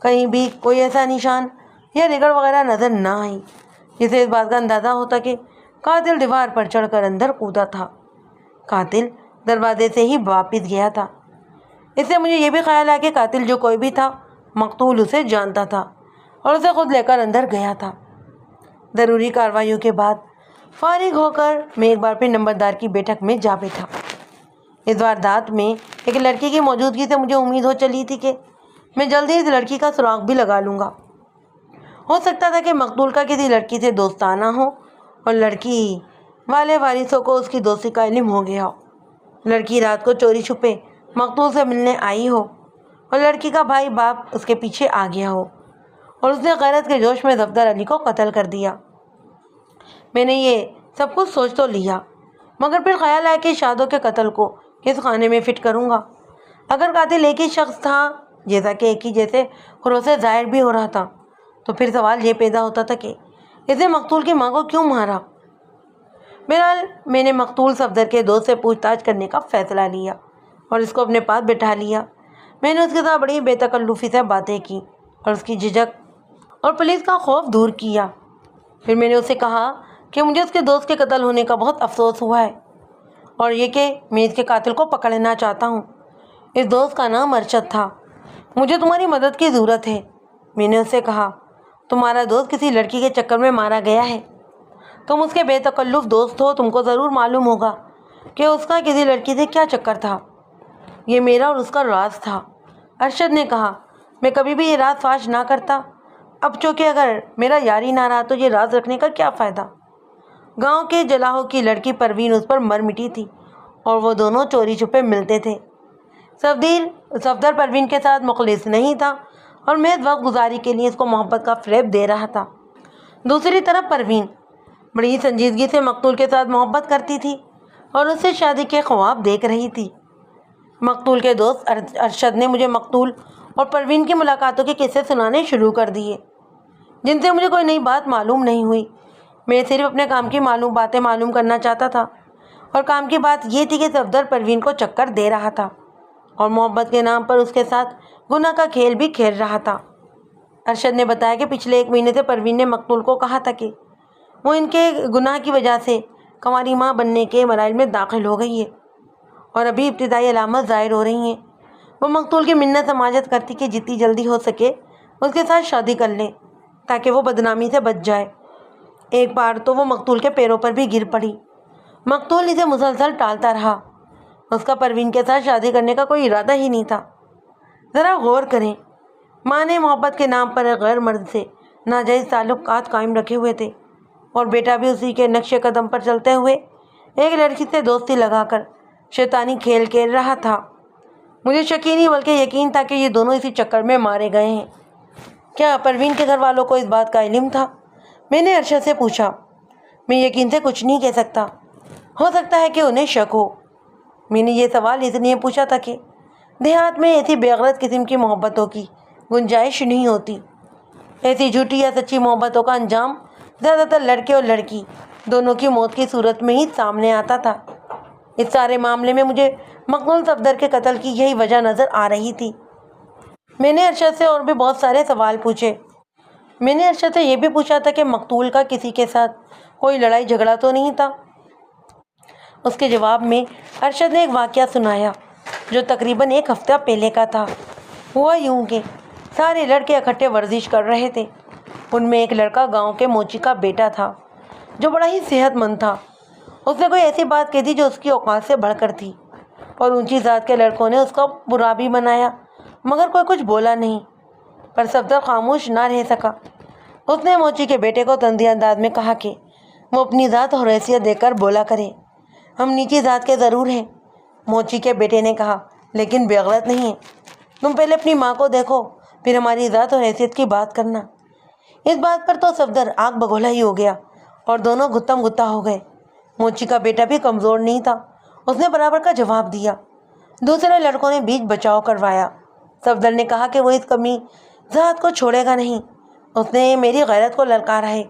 کہیں بھی کوئی ایسا نشان یا رگڑ وغیرہ نظر نہ آئی جسے اس بات کا اندازہ ہوتا کہ قاتل دیوار پر چڑھ کر اندر کودا تھا۔ قاتل دروازے سے ہی واپس گیا تھا۔ اس سے مجھے یہ بھی خیال آیا کہ قاتل جو کوئی بھی تھا مقتول اسے جانتا تھا اور اسے خود لے کر اندر گیا تھا۔ ضروری کارروائیوں کے بعد فارغ ہو کر میں ایک بار پھر نمبردار کی بیٹھک میں جا بیٹھا۔ اس واردات میں ایک لڑکی کی موجودگی سے مجھے امید ہو چلی تھی کہ میں جلدی اس لڑکی کا سراغ بھی لگا لوں گا۔ ہو سکتا تھا کہ مقتول کا کسی لڑکی سے دوستانہ ہو اور لڑکی والے وارثوں کو اس کی دوستی کا علم ہو گیا ہو۔ لڑکی رات کو چوری چھپے مقتول سے ملنے آئی ہو اور لڑکی کا بھائی باپ اس کے پیچھے آ گیا ہو اور اس نے غیرت کے جوش میں صفدر علی کو قتل کر دیا۔ میں نے یہ سب کچھ سوچ تو لیا، مگر پھر خیال آیا کہ شادو کے قتل کو کس خانے میں فٹ کروں گا۔ اگر قاتل ایک ہی شخص تھا، جیسا کہ ایک ہی جیسے خروش ظاہر بھی ہو رہا تھا، تو پھر سوال یہ پیدا ہوتا تھا کہ اسے مقتول کی ماں کو کیوں مارا۔ بہرحال میں نے مقتول صفدر کے دوست سے پوچھ تاچھ کرنے کا فیصلہ لیا اور اس کو اپنے پاس بٹھا لیا۔ میں نے اس کے ساتھ بڑی بے تکلفی سے باتیں کی اور اس کی جھجک اور پولیس کا خوف دور کیا۔ پھر میں نے اسے کہا کہ مجھے اس کے دوست کے قتل ہونے کا بہت افسوس ہوا ہے اور یہ کہ میں اس کے قاتل کو پکڑنا چاہتا ہوں۔ اس دوست کا نام ارشد تھا۔ مجھے تمہاری مدد کی ضرورت ہے۔ میں نے اس سے کہا، تمہارا دوست کسی لڑکی کے چکر میں مارا گیا ہے۔ تم اس کے بے تکلف دوست ہو، تم کو ضرور معلوم ہوگا کہ اس کا کسی لڑکی سے کیا چکر تھا۔ یہ میرا اور اس کا راز تھا۔ ارشد نے کہا، میں کبھی بھی یہ راز فاش نہ کرتا۔ اب چونکہ اگر میرا یاری نہ رہا تو یہ راز رکھنے کا کیا فائدہ۔ گاؤں کے جلاہو کی لڑکی پروین اس پر مر مٹی تھی اور وہ دونوں چوری چھپے ملتے تھے۔ صفدر پروین کے ساتھ مخلص نہیں تھا اور محض وقت گزاری کے لیے اس کو محبت کا فریب دے رہا تھا۔ دوسری طرف پروین بڑی سنجیدگی سے مقتول کے ساتھ محبت کرتی تھی اور اس سے شادی کے خواب دیکھ رہی تھی۔ مقتول کے دوست ارشد نے مجھے مقتول اور پروین کی ملاقاتوں کے قصے سنانے شروع کر دیے، جن سے مجھے کوئی نئی بات معلوم نہیں ہوئی۔ میں صرف اپنے کام کی باتیں معلوم کرنا چاہتا تھا، اور کام کی بات یہ تھی کہ صفدر پروین کو چکر دے رہا تھا اور محبت کے نام پر اس کے ساتھ گناہ کا کھیل بھی کھیل رہا تھا۔ ارشد نے بتایا کہ پچھلے 1 مہینے سے پروین نے مقتول کو کہا تھا کہ وہ ان کے گناہ کی وجہ سے کنواری ماں بننے کے مراحل میں داخل ہو گئی ہے اور ابھی ابتدائی علامات ظاہر ہو رہی ہیں۔ وہ مقتول کی منت سماجت کرتی کہ جتنی جلدی ہو سکے اس کے ساتھ شادی کر لیں تاکہ وہ بدنامی سے بچ جائے۔ ایک بار تو وہ مقتول کے پیروں پر بھی گر پڑی۔ مقتول اسے مسلسل ٹالتا رہا۔ اس کا پروین کے ساتھ شادی کرنے کا کوئی ارادہ ہی نہیں تھا۔ ذرا غور کریں، ماں نے محبت کے نام پر غیر مرد سے ناجائز تعلقات قائم رکھے ہوئے تھے اور بیٹا بھی اسی کے نقش قدم پر چلتے ہوئے ایک لڑکی سے دوستی لگا کر شیطانی کھیل کھیل رہا تھا۔ مجھے شک ہی نہیں بلکہ یقین تھا کہ یہ دونوں اسی چکر میں مارے گئے ہیں۔ کیا پروین کے گھر والوں کو اس بات کا علم تھا؟ میں نے ارشد سے پوچھا۔ میں یقین سے کچھ نہیں کہہ سکتا، ہو سکتا ہے کہ انہیں شک ہو۔ میں نے یہ سوال اس لیے پوچھا تھا کہ دیہات میں ایسی بے غرض قسم کی محبتوں کی گنجائش نہیں ہوتی۔ ایسی جھوٹی یا سچی محبتوں کا انجام زیادہ تر لڑکے اور لڑکی دونوں کی موت کی صورت میں ہی سامنے آتا تھا۔ اس سارے معاملے میں مجھے مقتول صفدر کے قتل کی یہی وجہ نظر آ رہی تھی۔ میں نے ارشد سے اور بھی بہت سارے سوال پوچھے۔ میں نے ارشد سے یہ بھی پوچھا تھا کہ مقتول کا کسی کے ساتھ کوئی لڑائی جھگڑا تو نہیں تھا۔ اس کے جواب میں ارشد نے ایک واقعہ سنایا جو تقریباً 1 ہفتہ پہلے کا تھا۔ ہوا یوں کہ سارے لڑکے اکٹھے ورزش کر رہے تھے۔ ان میں ایک لڑکا گاؤں کے موچی کا بیٹا تھا جو بڑا ہی صحت مند تھا۔ اس نے کوئی ایسی بات کہی تھی جو اس کی اوقات سے بڑھ کر تھی اور اونچی ذات کے لڑکوں نے اس کو برا بھی بنایا، مگر کوئی کچھ بولا نہیں۔ پر صفدر خاموش نہ رہ سکا۔ اس نے موچی کے بیٹے کو طنزی انداز میں کہا کہ وہ اپنی ذات اور حیثیت دے کر بولا کرے۔ ہم نیچی ذات کے ضرور ہیں، موچی کے بیٹے نے کہا، لیکن بے غیرت نہیں ہیں۔ تم پہلے اپنی ماں کو دیکھو، پھر ہماری ذات اور حیثیت کی بات کرنا۔ اس بات پر تو صفدر آگ بگولا ہی ہو گیا اور دونوں گتم گتا ہو گئے۔ موچی کا بیٹا بھی کمزور نہیں تھا، اس نے برابر کا جواب دیا۔ دوسرے لڑکوں نے بیچ بچاؤ کروایا۔ صفدر نے کہا کہ وہ اس کمی ذات کو چھوڑے گا نہیں۔ اس نے میری غیرت کو للکارا ہے۔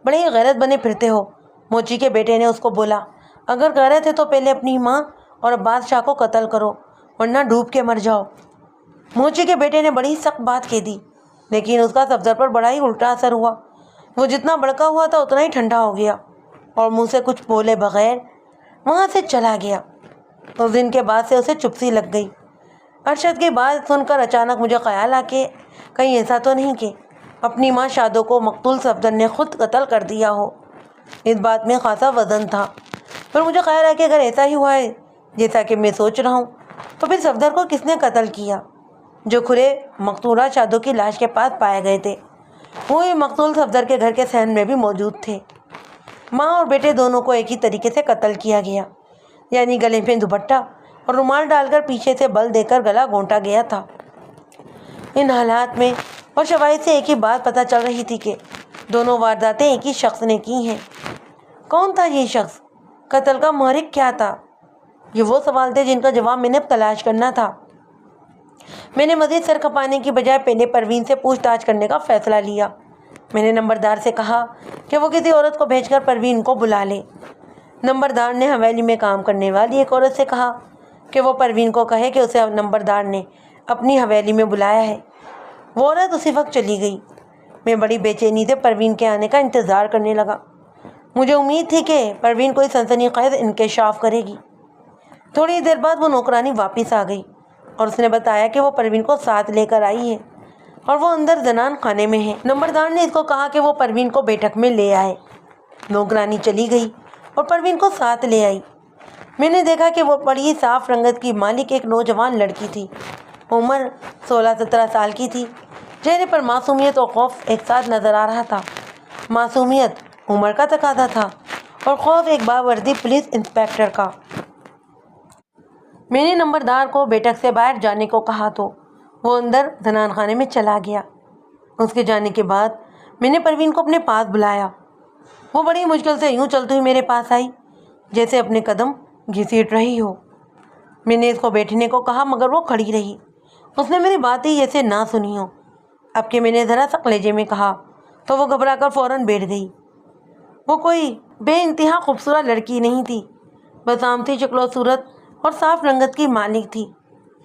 بڑے ہی غیرت بنے پھرتے ہو، موچی کے بیٹے نے اس کو بولا۔ اگر غیرت ہے تو پہلے اپنی ماں اور عباس شاہ کو قتل کرو، ورنہ ڈوب کے مر جاؤ۔ موچی کے بیٹے نے بڑی سخت بات کہہ دی، لیکن اس کا صفدر پر بڑا ہی الٹا اثر ہوا۔ وہ جتنا بڑکا ہوا تھا اتنا ہی ٹھنڈا ہو گیا اور منہ سے کچھ بولے بغیر وہاں سے چلا گیا۔ اس دن کے بعد سے اسے چپ سی لگ گئی۔ ارشد کی بات سن کر اچانک مجھے خیال آ کہ کہیں ایسا تو نہیں کہ اپنی ماں شادو کو مقتول صفدر نے خود قتل کر دیا ہو۔ اس بات میں خاصا وزن تھا، پر مجھے خیال آیا کہ اگر ایسا ہی ہوا ہے جیسا کہ میں سوچ رہا ہوں تو پھر صفدر کو کس نے قتل کیا؟ جو کھلے مقتولہ شادو کی لاش کے پاس پائے گئے تھے وہی مقتول صفدر کے گھر کے صحن میں بھی موجود تھے۔ ماں اور بیٹے دونوں کو ایک ہی طریقے سے قتل کیا گیا، یعنی گلے میں دوپٹہ اور رومال ڈال کر پیچھے سے بل دے کر گلا گھونٹا گیا تھا۔ ان حالات میں اور شواہد سے ایک ہی بات پتہ چل رہی تھی کہ دونوں وارداتیں ایک ہی شخص نے کی ہیں۔ کون تھا یہ شخص؟ قتل کا محرک کیا تھا؟ یہ وہ سوال تھے جن کا جواب میں نے تلاش کرنا تھا۔ میں نے مزید سر کھپانے کی بجائے پہلے پروین سے پوچھ تاچھ کرنے کا فیصلہ لیا۔ میں نے نمبردار سے کہا کہ وہ کسی عورت کو بھیج کر پروین کو بلا لے۔ نمبردار نے حویلی میں کام کرنے والی ایک عورت سے کہا کہ وہ پروین کو کہے کہ اسے نمبردار نے اپنی حویلی میں بلایا ہے۔ وہ عورت اسی وقت چلی گئی۔ میں بڑی بے چینی سے پروین کے آنے کا انتظار کرنے لگا۔ مجھے امید تھی کہ پروین کوئی سنسنی خیز انکشاف کرے گی۔ تھوڑی دیر بعد وہ نوکرانی واپس آ گئی اور اس نے بتایا کہ وہ پروین کو ساتھ لے کر آئی ہے اور وہ اندر زنان خانے میں ہے۔ نمبردار نے اس کو کہا کہ وہ پروین کو بیٹھک میں لے آئے۔ نوکرانی چلی گئی اور پروین کو ساتھ لے آئی۔ میں نے دیکھا کہ وہ بڑی صاف رنگت کی مالک ایک نوجوان لڑکی تھی۔ عمر 16-17 سال کی تھی۔ چہرے پر معصومیت اور خوف ایک ساتھ نظر آ رہا تھا۔ معصومیت عمر کا تقاضا تھا اور خوف ایک باوردی پولیس انسپکٹر کا۔ میں نے نمبردار کو بیٹھک سے باہر جانے کو کہا تو وہ اندر زنان خانے میں چلا گیا۔ اس کے جانے کے بعد میں نے پروین کو اپنے پاس بلایا۔ وہ بڑی مشکل سے یوں چلتی ہوئی میرے پاس آئی جیسے اپنے قدم گھسیٹ رہی ہو۔ میں نے اس کو بیٹھنے کو کہا مگر وہ کھڑی رہی۔ اس نے میری بات ہی جیسے نہ سنی ہو۔ اب کہ میں نے ذرا سا کلیجے میں کہا تو وہ گھبرا کر فوراً بیٹھ گئی۔ وہ کوئی بے انتہا خوبصورت لڑکی نہیں تھی، بسامتی شکل و صورت اور صاف رنگت کی مالک تھی۔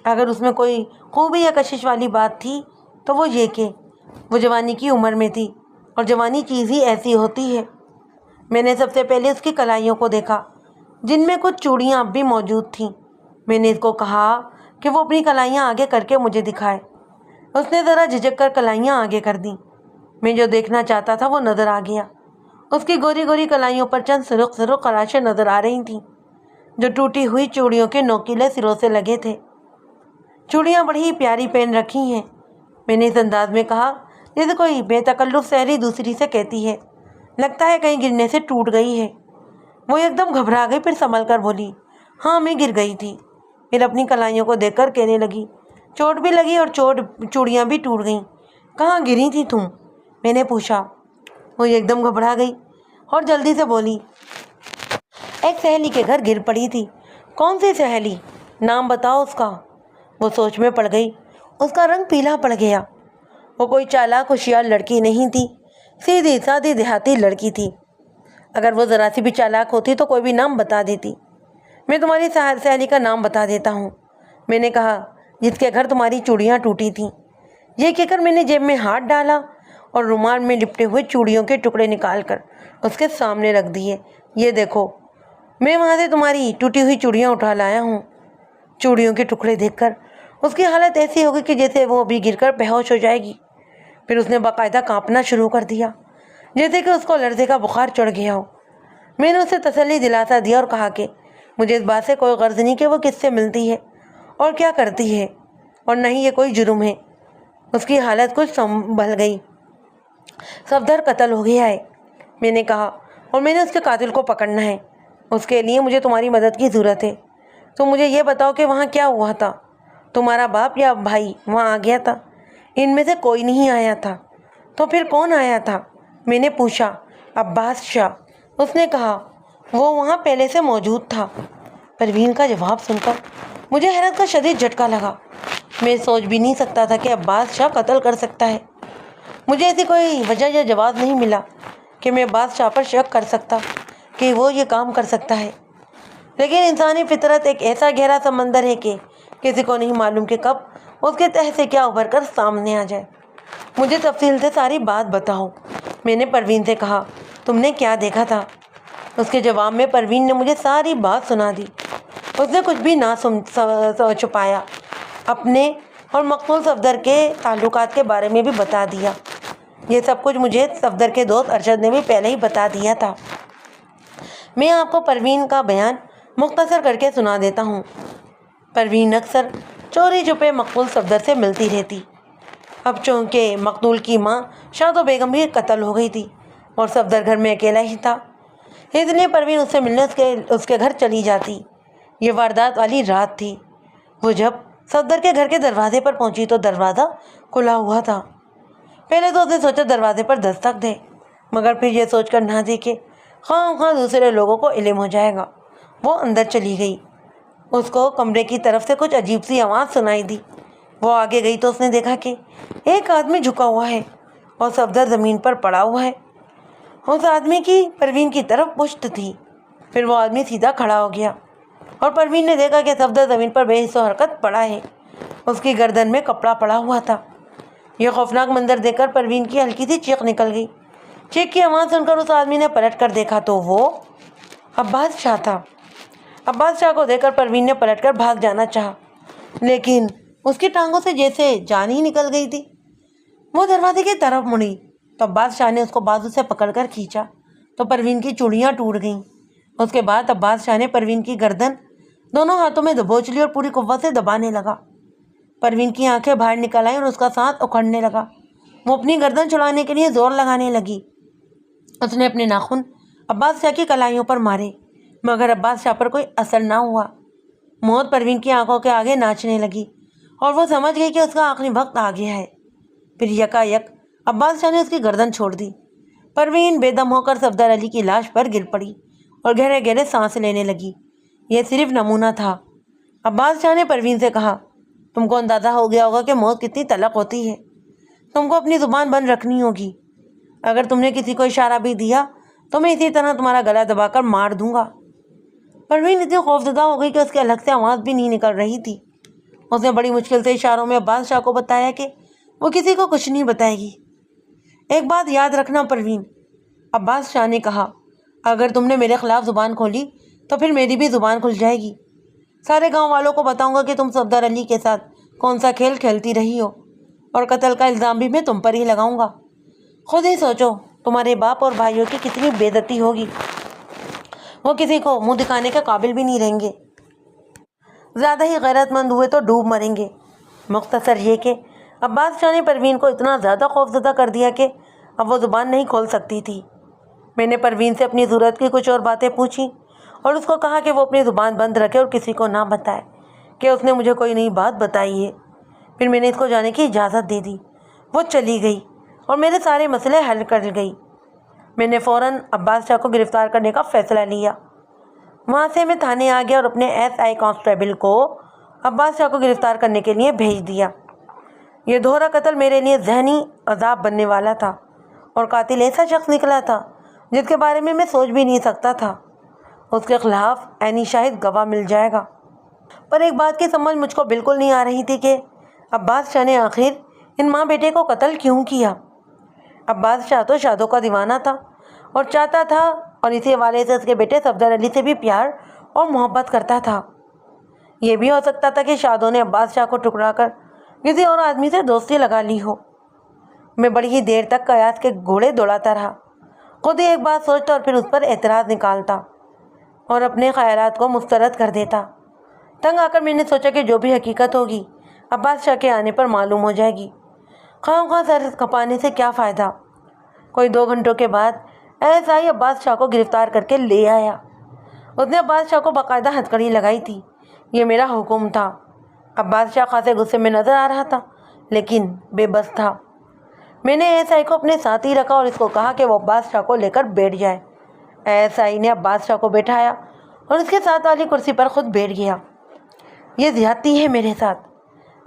اگر اس میں کوئی خوبی یا کشش والی بات تھی تو وہ یہ کہ وہ جوانی کی عمر میں تھی اور جوانی چیز ہی ایسی ہوتی ہے۔ میں نے سب سے پہلے اس کی کلائیوں کو دیکھا جن میں کچھ چوڑیاں اب بھی موجود تھیں۔ میں نے اس کو کہا کہ وہ اپنی کلائیاں آگے کر کے مجھے دکھائے۔ اس نے ذرا جھجک کر کلائیاں آگے کر دیں۔ میں جو دیکھنا چاہتا تھا وہ نظر آ گیا۔ اس کی گوری گوری کلائیوں پر چند سرخ سرخ خراشیں نظر آ رہی تھیں جو ٹوٹی ہوئی چوڑیوں کے نوکیلے سروں سے لگے تھے۔ چوڑیاں بڑی پیاری پہن رکھی ہیں، میں نے اس انداز میں کہا جیسے کوئی بے تکلف سہیلی دوسری سے کہتی ہے۔ لگتا ہے کہیں گرنے سے ٹوٹ گئی ہے۔ وہ ایک دم گھبرا گئی، پھر سنبھل کر بولی، ہاں میں گر گئی تھی۔ پھر اپنی کلائیوں کو دیکھ کر کہنے لگی، چوٹ بھی لگی اور چوڑیاں بھی ٹوٹ گئیں۔ کہاں گری تھی تم؟ میں نے پوچھا۔ وہ ایک دم گھبرا گئی اور جلدی سے بولی، ایک سہیلی کے گھر گر پڑی تھی۔ کون سی سہیلی؟ نام بتاؤ اس کا۔ وہ سوچ میں پڑ گئی۔ اس کا رنگ پیلا پڑ گیا۔ وہ کوئی چالاک ہوشیار لڑکی نہیں تھی، سیدھی سادی دیہاتی لڑکی تھی۔ اگر وہ ذرا سی بھی چالاک ہوتی تو کوئی بھی نام بتا دیتی۔ میں تمہاری سہیلی کا نام بتا دیتا ہوں، میں نے کہا، جس کے گھر تمہاری چوڑیاں ٹوٹی تھیں۔ یہ کہہ کر میں نے جیب میں ہاتھ ڈالا اور رومال میں لپٹے ہوئے چوڑیوں کے ٹکڑے نکال کر اس کے سامنے رکھ دیے۔ یہ دیکھو، میں وہاں سے تمہاری ٹوٹی ہوئی چوڑیاں اٹھا لایا ہوں۔ چوڑیوں کے ٹکڑے دیکھ کر اس کی حالت ایسی ہوگی کہ جیسے وہ ابھی گر کر بے ہوش ہو جائے گی۔ پھر اس نے باقاعدہ کانپنا شروع کر دیا جیسے کہ اس کو لرزے کا بخار چڑھ گیا ہو۔ میں نے اسے تسلی دلاسا دیا اور کہا کہ مجھے اس بات سے کوئی غرض نہیں کہ وہ کس سے ملتی ہے اور کیا کرتی ہے، اور نہ ہی یہ کوئی جرم ہے۔ اس کی حالت کچھ سنبھل گئی۔ صفدر قتل ہو گیا ہے، میں نے کہا، اور میں نے اس کے قاتل کو پکڑنا ہے۔ اس کے لیے مجھے تمہاری مدد کی ضرورت ہے۔ تو مجھے یہ بتاؤ کہ وہاں کیا ہوا تھا؟ تمہارا باپ یا بھائی وہاں آ گیا تھا؟ ان میں سے کوئی نہیں آیا تھا۔ تو پھر کون آیا تھا؟ میں نے پوچھا۔ عباس شاہ، اس نے کہا، وہ وہاں پہلے سے موجود تھا۔ پروین کا جواب سن کر مجھے حیرت کا شدید جھٹکا لگا۔ میں سوچ بھی نہیں سکتا تھا کہ عباس شاہ قتل کر سکتا ہے۔ مجھے ایسی کوئی وجہ یا جواز نہیں ملا کہ میں عباس شاہ پر شک کر سکتا کہ وہ یہ کام کر سکتا ہے۔ لیکن انسانی فطرت ایک ایسا گہرا سمندر ہے کہ کسی کو نہیں معلوم کہ کب اس کے تہہ سے کیا ابھر کر سامنے آ جائے۔ مجھے تفصیل سے ساری بات بتاؤ، میں نے پروین سے کہا۔ تم نے کیا دیکھا تھا؟ اس کے جواب میں پروین نے مجھے ساری بات سنا دی۔ اس نے کچھ بھی نہ چھپایا، اپنے اور مقتول صفدر کے تعلقات کے بارے میں بھی بتا دیا۔ یہ سب کچھ مجھے صفدر کے دوست ارشد نے بھی پہلے ہی بتا دیا تھا۔ میں آپ کو پروین کا بیان مختصر کر کے سنا دیتا ہوں۔ پروین اکثر چوری چھپے مقتول صفدر سے ملتی رہتی۔ اب چونکہ مقتول کی ماں شادو بیگم بھی قتل ہو گئی تھی اور صفدر گھر میں اکیلا ہی تھا، اس لیے پروین اس سے ملنے اس کے گھر چلی جاتی۔ یہ واردات والی رات تھی۔ وہ جب صفدر کے گھر کے دروازے پر پہنچی تو دروازہ کھلا ہوا تھا۔ پہلے تو اس نے سوچا دروازے پر دستک دے، مگر پھر یہ سوچ کر نہ دے کہ خواہ دوسرے لوگوں کو علم ہو جائے گا، وہ اندر چلی گئی۔ اس کو کمرے کی طرف سے کچھ عجیب سی آواز سنائی دی۔ وہ آگے گئی تو اس نے دیکھا کہ ایک آدمی جھکا ہوا ہے اور صفدر زمین پر پڑا ہوا ہے۔ اس آدمی کی پروین کی طرف پشت تھی۔ پھر وہ آدمی سیدھا کھڑا ہو گیا اور پروین نے دیکھا کہ صفدر زمین پر بے حس و حرکت پڑا ہے۔ اس کی گردن میں کپڑا پڑا ہوا تھا۔ یہ خوفناک منظر دیکھ کر پروین کی ہلکی سی چیخ نکل گئی۔ چیخ کی آواز سن کر اس آدمی نے پلٹ کر دیکھا تو وہ عباس شاہ تھا۔ عباس شاہ کو دیکھ کر پروین نے پلٹ کر بھاگ جانا چاہا، لیکن اس کی ٹانگوں سے جیسے جان ہی نکل گئی تھی۔ وہ دروازے کی طرف مڑی تو عباس شاہ نے اس کو بازو سے پکڑ کر کھینچا تو پروین کی چوڑیاں ٹوٹ گئیں۔ اس کے بعد عباس شاہ نے پروین کی گردن دونوں ہاتھوں میں دبوچ لی اور پوری قوت سے دبانے لگا۔ پروین کی آنکھیں باہر نکل آئیں اور اس کا سانس اکھڑنے لگا۔ وہ اپنی گردن چھڑانے کے لیے زور لگانے لگی۔ اس نے اپنے ناخن عباس شاہ کی کلائیوں پر مارے، مگر عباس شاہ پر کوئی اثر نہ ہوا۔ موت پروین کی آنکھوں کے آگے ناچنے لگی اور وہ سمجھ گئی کہ اس کا آخری وقت آ گیا ہے۔ پھر یکایک عباس شاہ نے اس کی گردن چھوڑ دی۔ پروین بے دم ہو کر صفدر علی کی لاش پر گر پڑی اور گہرے گہرے سانس لینے لگی۔ یہ صرف نمونہ تھا۔ عباس شاہ نے پروین سے کہا، تم کو اندازہ ہو گیا ہوگا کہ موت کتنی تلخ ہوتی ہے۔ تم کو اپنی زبان بند رکھنی ہوگی۔ اگر تم نے کسی کو اشارہ بھی دیا تو میں اسی طرح تمہارا گلا دبا کر مار دوں گا۔ پروین اتنی خوفزدہ ہو گئی کہ اس کے الگ سے آواز بھی نہیں نکل رہی تھی۔ اس نے بڑی مشکل سے اشاروں میں عباس شاہ کو بتایا کہ وہ کسی کو کچھ نہیں بتائے گی۔ ایک بات یاد رکھنا پروین، عباس شاہ نے کہا، اگر تم نے میرے خلاف زبان کھولی تو پھر میری بھی زبان کھل جائے گی۔ سارے گاؤں والوں کو بتاؤں گا کہ تم صفدر علی کے ساتھ کون سا کھیل کھیلتی رہی ہو، اور قتل کا الزام بھی میں تم پر ہی لگاؤں گا۔ خود ہی سوچو تمہارے باپ اور بھائیوں کی کتنی بے عزتی ہوگی۔ وہ کسی کو منہ دکھانے کے قابل بھی نہیں رہیں گے۔ زیادہ ہی غیرت مند ہوئے تو ڈوب مریں گے۔ مختصر یہ کہ عباس شاہ نے پروین کو اتنا زیادہ خوفزدہ کر دیا کہ اب وہ زبان نہیں کھول سکتی تھی۔ میں نے پروین سے اپنی ضرورت کی کچھ اور باتیں پوچھیں اور اس کو کہا کہ وہ اپنی زبان بند رکھے اور کسی کو نہ بتائے کہ اس نے مجھے کوئی نئی بات بتائی ہے۔ پھر میں نے اس کو جانے کی اجازت دے دی۔ وہ چلی گئی اور میرے سارے مسئلے حل کر گئی۔ میں نے فوراً عباس شاہ کو گرفتار کرنے کا فیصلہ لیا۔ وہاں سے میں تھانے آ گیا اور اپنے SI کانسٹیبل کو عباس شاہ کو گرفتار کرنے کے لیے بھیج دیا۔ یہ دوہرا قتل میرے لیے ذہنی عذاب بننے والا تھا، اور قاتل ایسا شخص نکلا تھا جس کے بارے میں سوچ بھی نہیں سکتا تھا۔ اس کے خلاف عینی شاہد گواہ مل جائے گا۔ پر ایک بات کی سمجھ مجھ کو بالکل نہیں آ رہی تھی کہ عباس شاہ نے آخر ان ماں بیٹے کو قتل کیوں کیا۔ عباس شاہ تو شادوں کا دیوانہ تھا اور چاہتا تھا، اور اسی حوالے سے اس کے بیٹے صفدر علی سے بھی پیار اور محبت کرتا تھا۔ یہ بھی ہو سکتا تھا کہ شادوں نے عباس شاہ کو ٹکرا کر کسی اور آدمی سے دوستی لگا لی ہو۔ میں بڑی ہی دیر تک قیاس کے گھوڑے دوڑاتا رہا، خود ہی ایک بات سوچتا اور پھر اس پر اعتراض نکالتا اور اپنے خیالات کو مسترد کر دیتا۔ تنگ آ کر میں نے سوچا کہ جو بھی حقیقت ہوگی عباس شاہ کے آنے پر معلوم ہو جائے گی۔ خواہ سر کھپانے سے کیا فائدہ۔ کوئی 2 گھنٹوں کے بعد SI عباس شاہ کو گرفتار کر کے لے آیا۔ اس نے عباس شاہ کو باقاعدہ ہتھکڑی لگائی تھی۔ یہ میرا حکم تھا۔ عباس شاہ خاصے غصے میں نظر آ رہا تھا، لیکن بے بس تھا۔ میں نے SI کو اپنے ساتھ ہی رکھا اور اس کو کہا کہ وہ عباس شاہ کو لے کر بیٹھ جائے۔ SI نے عباس شاہ کو بیٹھایا اور اس کے ساتھ والی کرسی پر خود بیٹھ گیا۔ یہ زیادتی ہے میرے ساتھ۔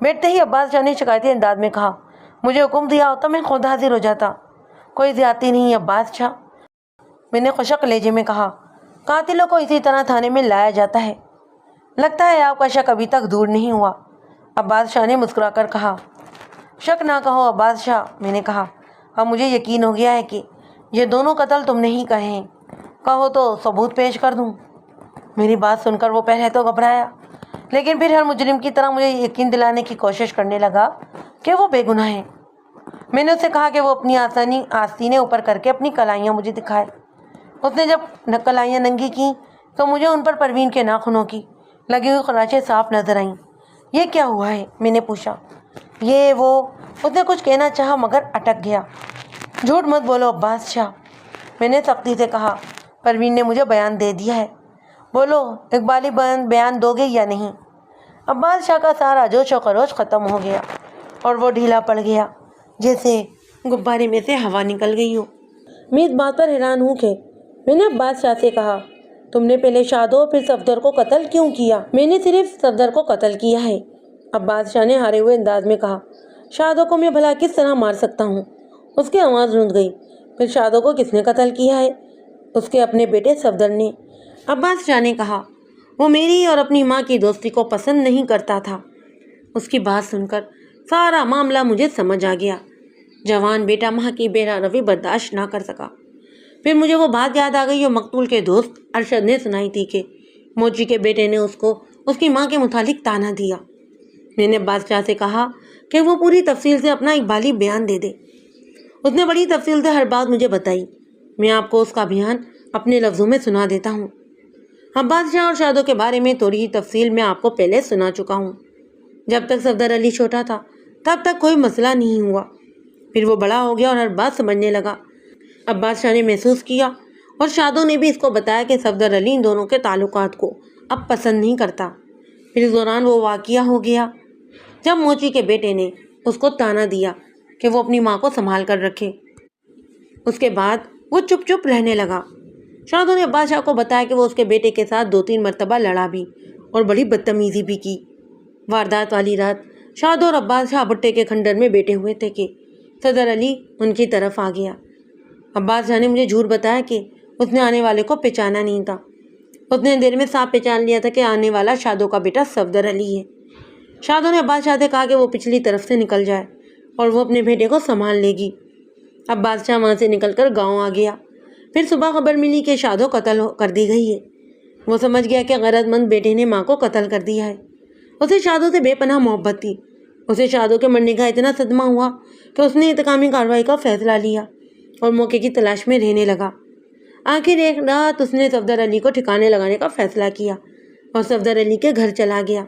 بیٹھتے ہی عباس شاہ نے شکایتی انداز میں کہا، مجھے حکم دیا ہوتا میں خود حاضر ہو جاتا۔ کوئی زیادتی نہیں عباس شاہ، میں نے خشک لہجے میں کہا۔ قاتلوں کو اسی طرح تھانے میں لایا جاتا ہے۔ لگتا ہے آپ کا شک ابھی تک دور نہیں ہوا، عباس شاہ نے مسکرا کر کہا۔ شک نہ کہو عباس شاہ، میں نے کہا، اب مجھے یقین ہو گیا ہے کہ یہ دونوں قتل تم نے ہی کہے ہیں۔ کہو تو ثبوت پیش کر دوں۔ میری بات سن کر وہ پہلے تو گھبرایا، لیکن پھر ہر مجرم کی طرح مجھے یقین دلانے کی کوشش کرنے لگا کہ وہ بے گناہ ہے۔ میں نے اسے کہا کہ وہ اپنی آستینیں اوپر کر کے اپنی کلائیاں مجھے دکھائے۔ اس نے جب کلائیاں ننگی کیں تو مجھے ان پر پروین کے ناخنوں کی لگی ہوئی خراشیں صاف نظر آئیں۔ یہ کیا ہوا ہے؟ میں نے پوچھا۔ یہ وہ، اس نے کچھ کہنا چاہا مگر اٹک گیا۔ جھوٹ مت بولو عباس شاہ، میں نے سختی سے کہا۔ پروین نے مجھے بیان دے دیا ہے بولو اقبالی بیان دو گے یا نہیں؟ عباس شاہ کا سارا جوش و خروش ختم ہو گیا اور وہ ڈھیلا پڑ گیا جیسے غبارے میں سے ہوا نکل گئی ہو۔ میں اس بات پر حیران ہوں کہ میں نے عباس شاہ سے کہا، تم نے پہلے شادو پھر صفدر کو قتل کیوں کیا؟ میں نے صرف صفدر کو قتل کیا ہے، عباس شاہ نے ہارے ہوئے انداز میں کہا۔ شادو کو میں بھلا کس طرح مار سکتا ہوں؟ اس کی آواز رند گئی۔ پھر شادو کو کس نے قتل کیا ہے؟ اس کے اپنے بیٹے صفدر نے، عباس شاہ نے کہا۔ وہ میری اور اپنی ماں کی دوستی کو پسند نہیں کرتا تھا۔ اس کی بات سن کر سارا معاملہ مجھے سمجھ آ گیا۔ جوان بیٹا ماں کی بے روی برداشت نہ کر سکا۔ پھر مجھے وہ بات یاد آ گئی جو مقتول کے دوست ارشد نے سنائی تھی کہ موچی کے بیٹے نے اس کو اس کی ماں کے متعلق تانا دیا۔ میں نے عباس شاہ سے کہا کہ وہ پوری تفصیل سے اپنا اقبالی بیان دے دے۔ اس نے بڑی تفصیل سے ہر بات مجھے بتائی۔ میں آپ کو اس کا بیان اپنے لفظوں میں سنا دیتا ہوں۔ عباس شاہ اور شادو کے بارے میں تھوڑی ہی تفصیل میں آپ کو پہلے سنا چکا ہوں۔ جب تک صفدر علی چھوٹا تھا تب تک کوئی مسئلہ نہیں ہوا۔ پھر وہ بڑا ہو گیا اور ہر بات سمجھنے لگا۔ عباس شاہ نے محسوس کیا اور شادو نے بھی اس کو بتایا کہ صفدر علی ان دونوں کے تعلقات کو اب پسند نہیں کرتا۔ پھر اس دوران وہ واقعہ ہو گیا جب موچی کے بیٹے نے اس کو تانا دیا کہ وہ اپنی ماں کو سنبھال کر رکھے۔ اس کے بعد وہ چپ چپ رہنے لگا۔ شادو نے عباس شاہ کو بتایا کہ وہ اس کے بیٹے کے ساتھ 2-3 مرتبہ لڑا بھی اور بڑی بدتمیزی بھی کی۔ واردات والی رات شادو اور عباس شاہ بھٹے کے کھنڈر میں بیٹھے ہوئے تھے کہ صفدر علی ان کی طرف آ گیا۔ عباس شاہ نے مجھے جھوٹ بتایا کہ اس نے آنے والے کو پہچانا نہیں تھا۔ اس نے اندھیرے میں صاف پہچان لیا تھا کہ آنے والا شادو کا بیٹا صفدر علی ہے۔ شادو نے عباس شاہ سے کہا کہ وہ پچھلی طرف سے نکل جائے اور وہ اپنے بیٹے کو سنبھال لے گی۔ عباس شاہ وہاں سے نکل کر گاؤں آ گیا۔ پھر صبح خبر ملی کہ شادو قتل کر دی گئی ہے۔ وہ سمجھ گیا کہ غرض مند بیٹے نے ماں کو قتل کر دیا ہے۔ اسے شادو سے بے پناہ محبت تھی۔ اسے شادو کے مرنے کا اتنا صدمہ ہوا کہ اس نے انتقامی کارروائی کا فیصلہ لیا اور موقع کی تلاش میں رہنے لگا۔ آخر ایک رات اس نے صفدر علی کو ٹھکانے لگانے کا فیصلہ کیا اور صفدر علی کے گھر چلا گیا۔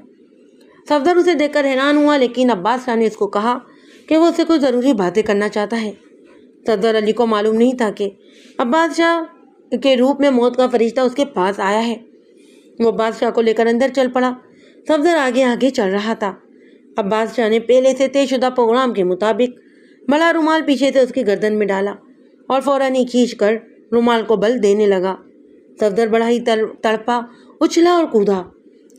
صفدر اسے دیکھ کر حیران ہوا، لیکن عباس شاہ نے اس کو کہا کہ وہ اسے کوئی ضروری باتیں کرنا چاہتا ہے۔ صفدر علی کو معلوم نہیں تھا کہ عباس شاہ کے روپ میں موت کا فرشتہ اس کے پاس آیا ہے۔ وہ عباس شاہ کو لے کر اندر چل پڑا۔ صفدر آگے آگے چل رہا تھا۔ عباس شاہ نے پہلے سے طے شدہ پروگرام کے مطابق بڑا رومال پیچھے سے اس کی گردن میں ڈالا اور فوراً ہی کھینچ کر رومال کو بل دینے لگا۔ صفدر بڑا ہی تڑپا، اچھلا اور کودا،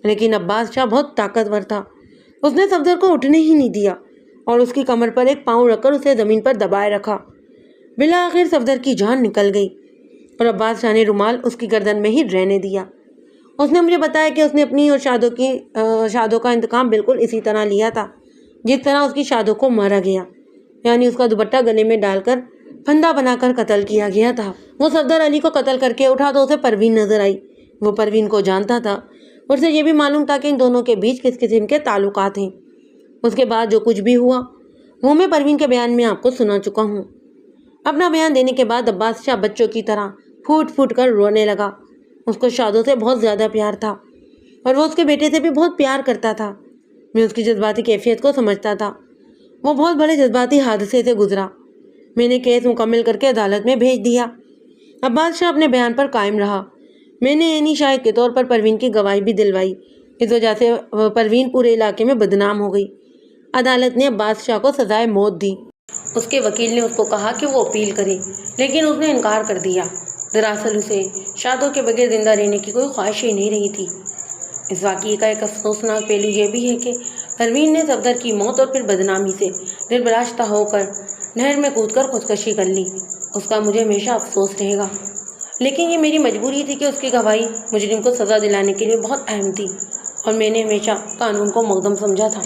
لیکن عباس شاہ بہت طاقتور تھا۔ اس نے صفدر کو اٹھنے ہی نہیں دیا اور اس کی کمر پر ایک پاؤں رکھ کر اسے زمین پر دبائے رکھا۔ بالآخر صفدر کی جان نکل گئی اور عباس شاہ نے رومال اس کی گردن میں ہی رہنے دیا۔ اس نے مجھے بتایا کہ اس نے اپنی اور شادو کا انتقام بالکل اسی طرح لیا تھا جس طرح اس کی شادو کو مارا گیا، یعنی اس کا دوپٹہ گلے میں ڈال کر پھندا بنا کر قتل کیا گیا تھا۔ وہ صفدر علی کو قتل کر کے اٹھا تو اسے پروین نظر آئی۔ وہ پروین کو جانتا تھا، اسے یہ بھی معلوم تھا کہ ان دونوں کے بیچ کس قسم کے تعلقات ہیں۔ اس کے بعد جو کچھ بھی ہوا وہ میں پروین کے بیان میں آپ کو سنا چکا ہوں۔ اپنا بیان دینے کے بعد عباس شاہ بچوں کی طرح پھوٹ پھوٹ کر رونے لگا۔ اس کو شادو سے بہت زیادہ پیار تھا اور وہ اس کے بیٹے سے بھی بہت پیار کرتا تھا۔ میں اس کی جذباتی کیفیت کو سمجھتا تھا۔ وہ بہت بڑے جذباتی حادثے سے گزرا۔ میں نے کیس مکمل کر کے عدالت میں بھیج دیا۔ عباس شاہ اپنے بیان پر قائم رہا۔ میں نے عینی شاہد کے طور پر پروین کی گواہی بھی دلوائی۔ اس وجہ سے پروین پورے علاقے میں بدنام ہو گئی۔ عدالت نے عباس شاہ کو سزائے موت دی۔ اس کے وکیل نے اس کو کہا کہ وہ اپیل کرے، لیکن اس نے انکار کر دیا۔ دراصل اسے شادو کے بغیر زندہ رہنے کی کوئی خواہش ہی نہیں رہی تھی۔ اس واقعے کا ایک افسوسناک پہلو یہ بھی ہے کہ پروین نے صفدر کی موت اور پھر بدنامی سے دل براشتہ ہو کر نہر میں کود کر خودکشی کر لی۔ اس کا مجھے ہمیشہ افسوس رہے گا، لیکن یہ میری مجبوری تھی کہ اس کی گواہی مجرم کو سزا دلانے کے لیے بہت اہم تھی اور میں نے ہمیشہ قانون کو مقدم سمجھا تھا۔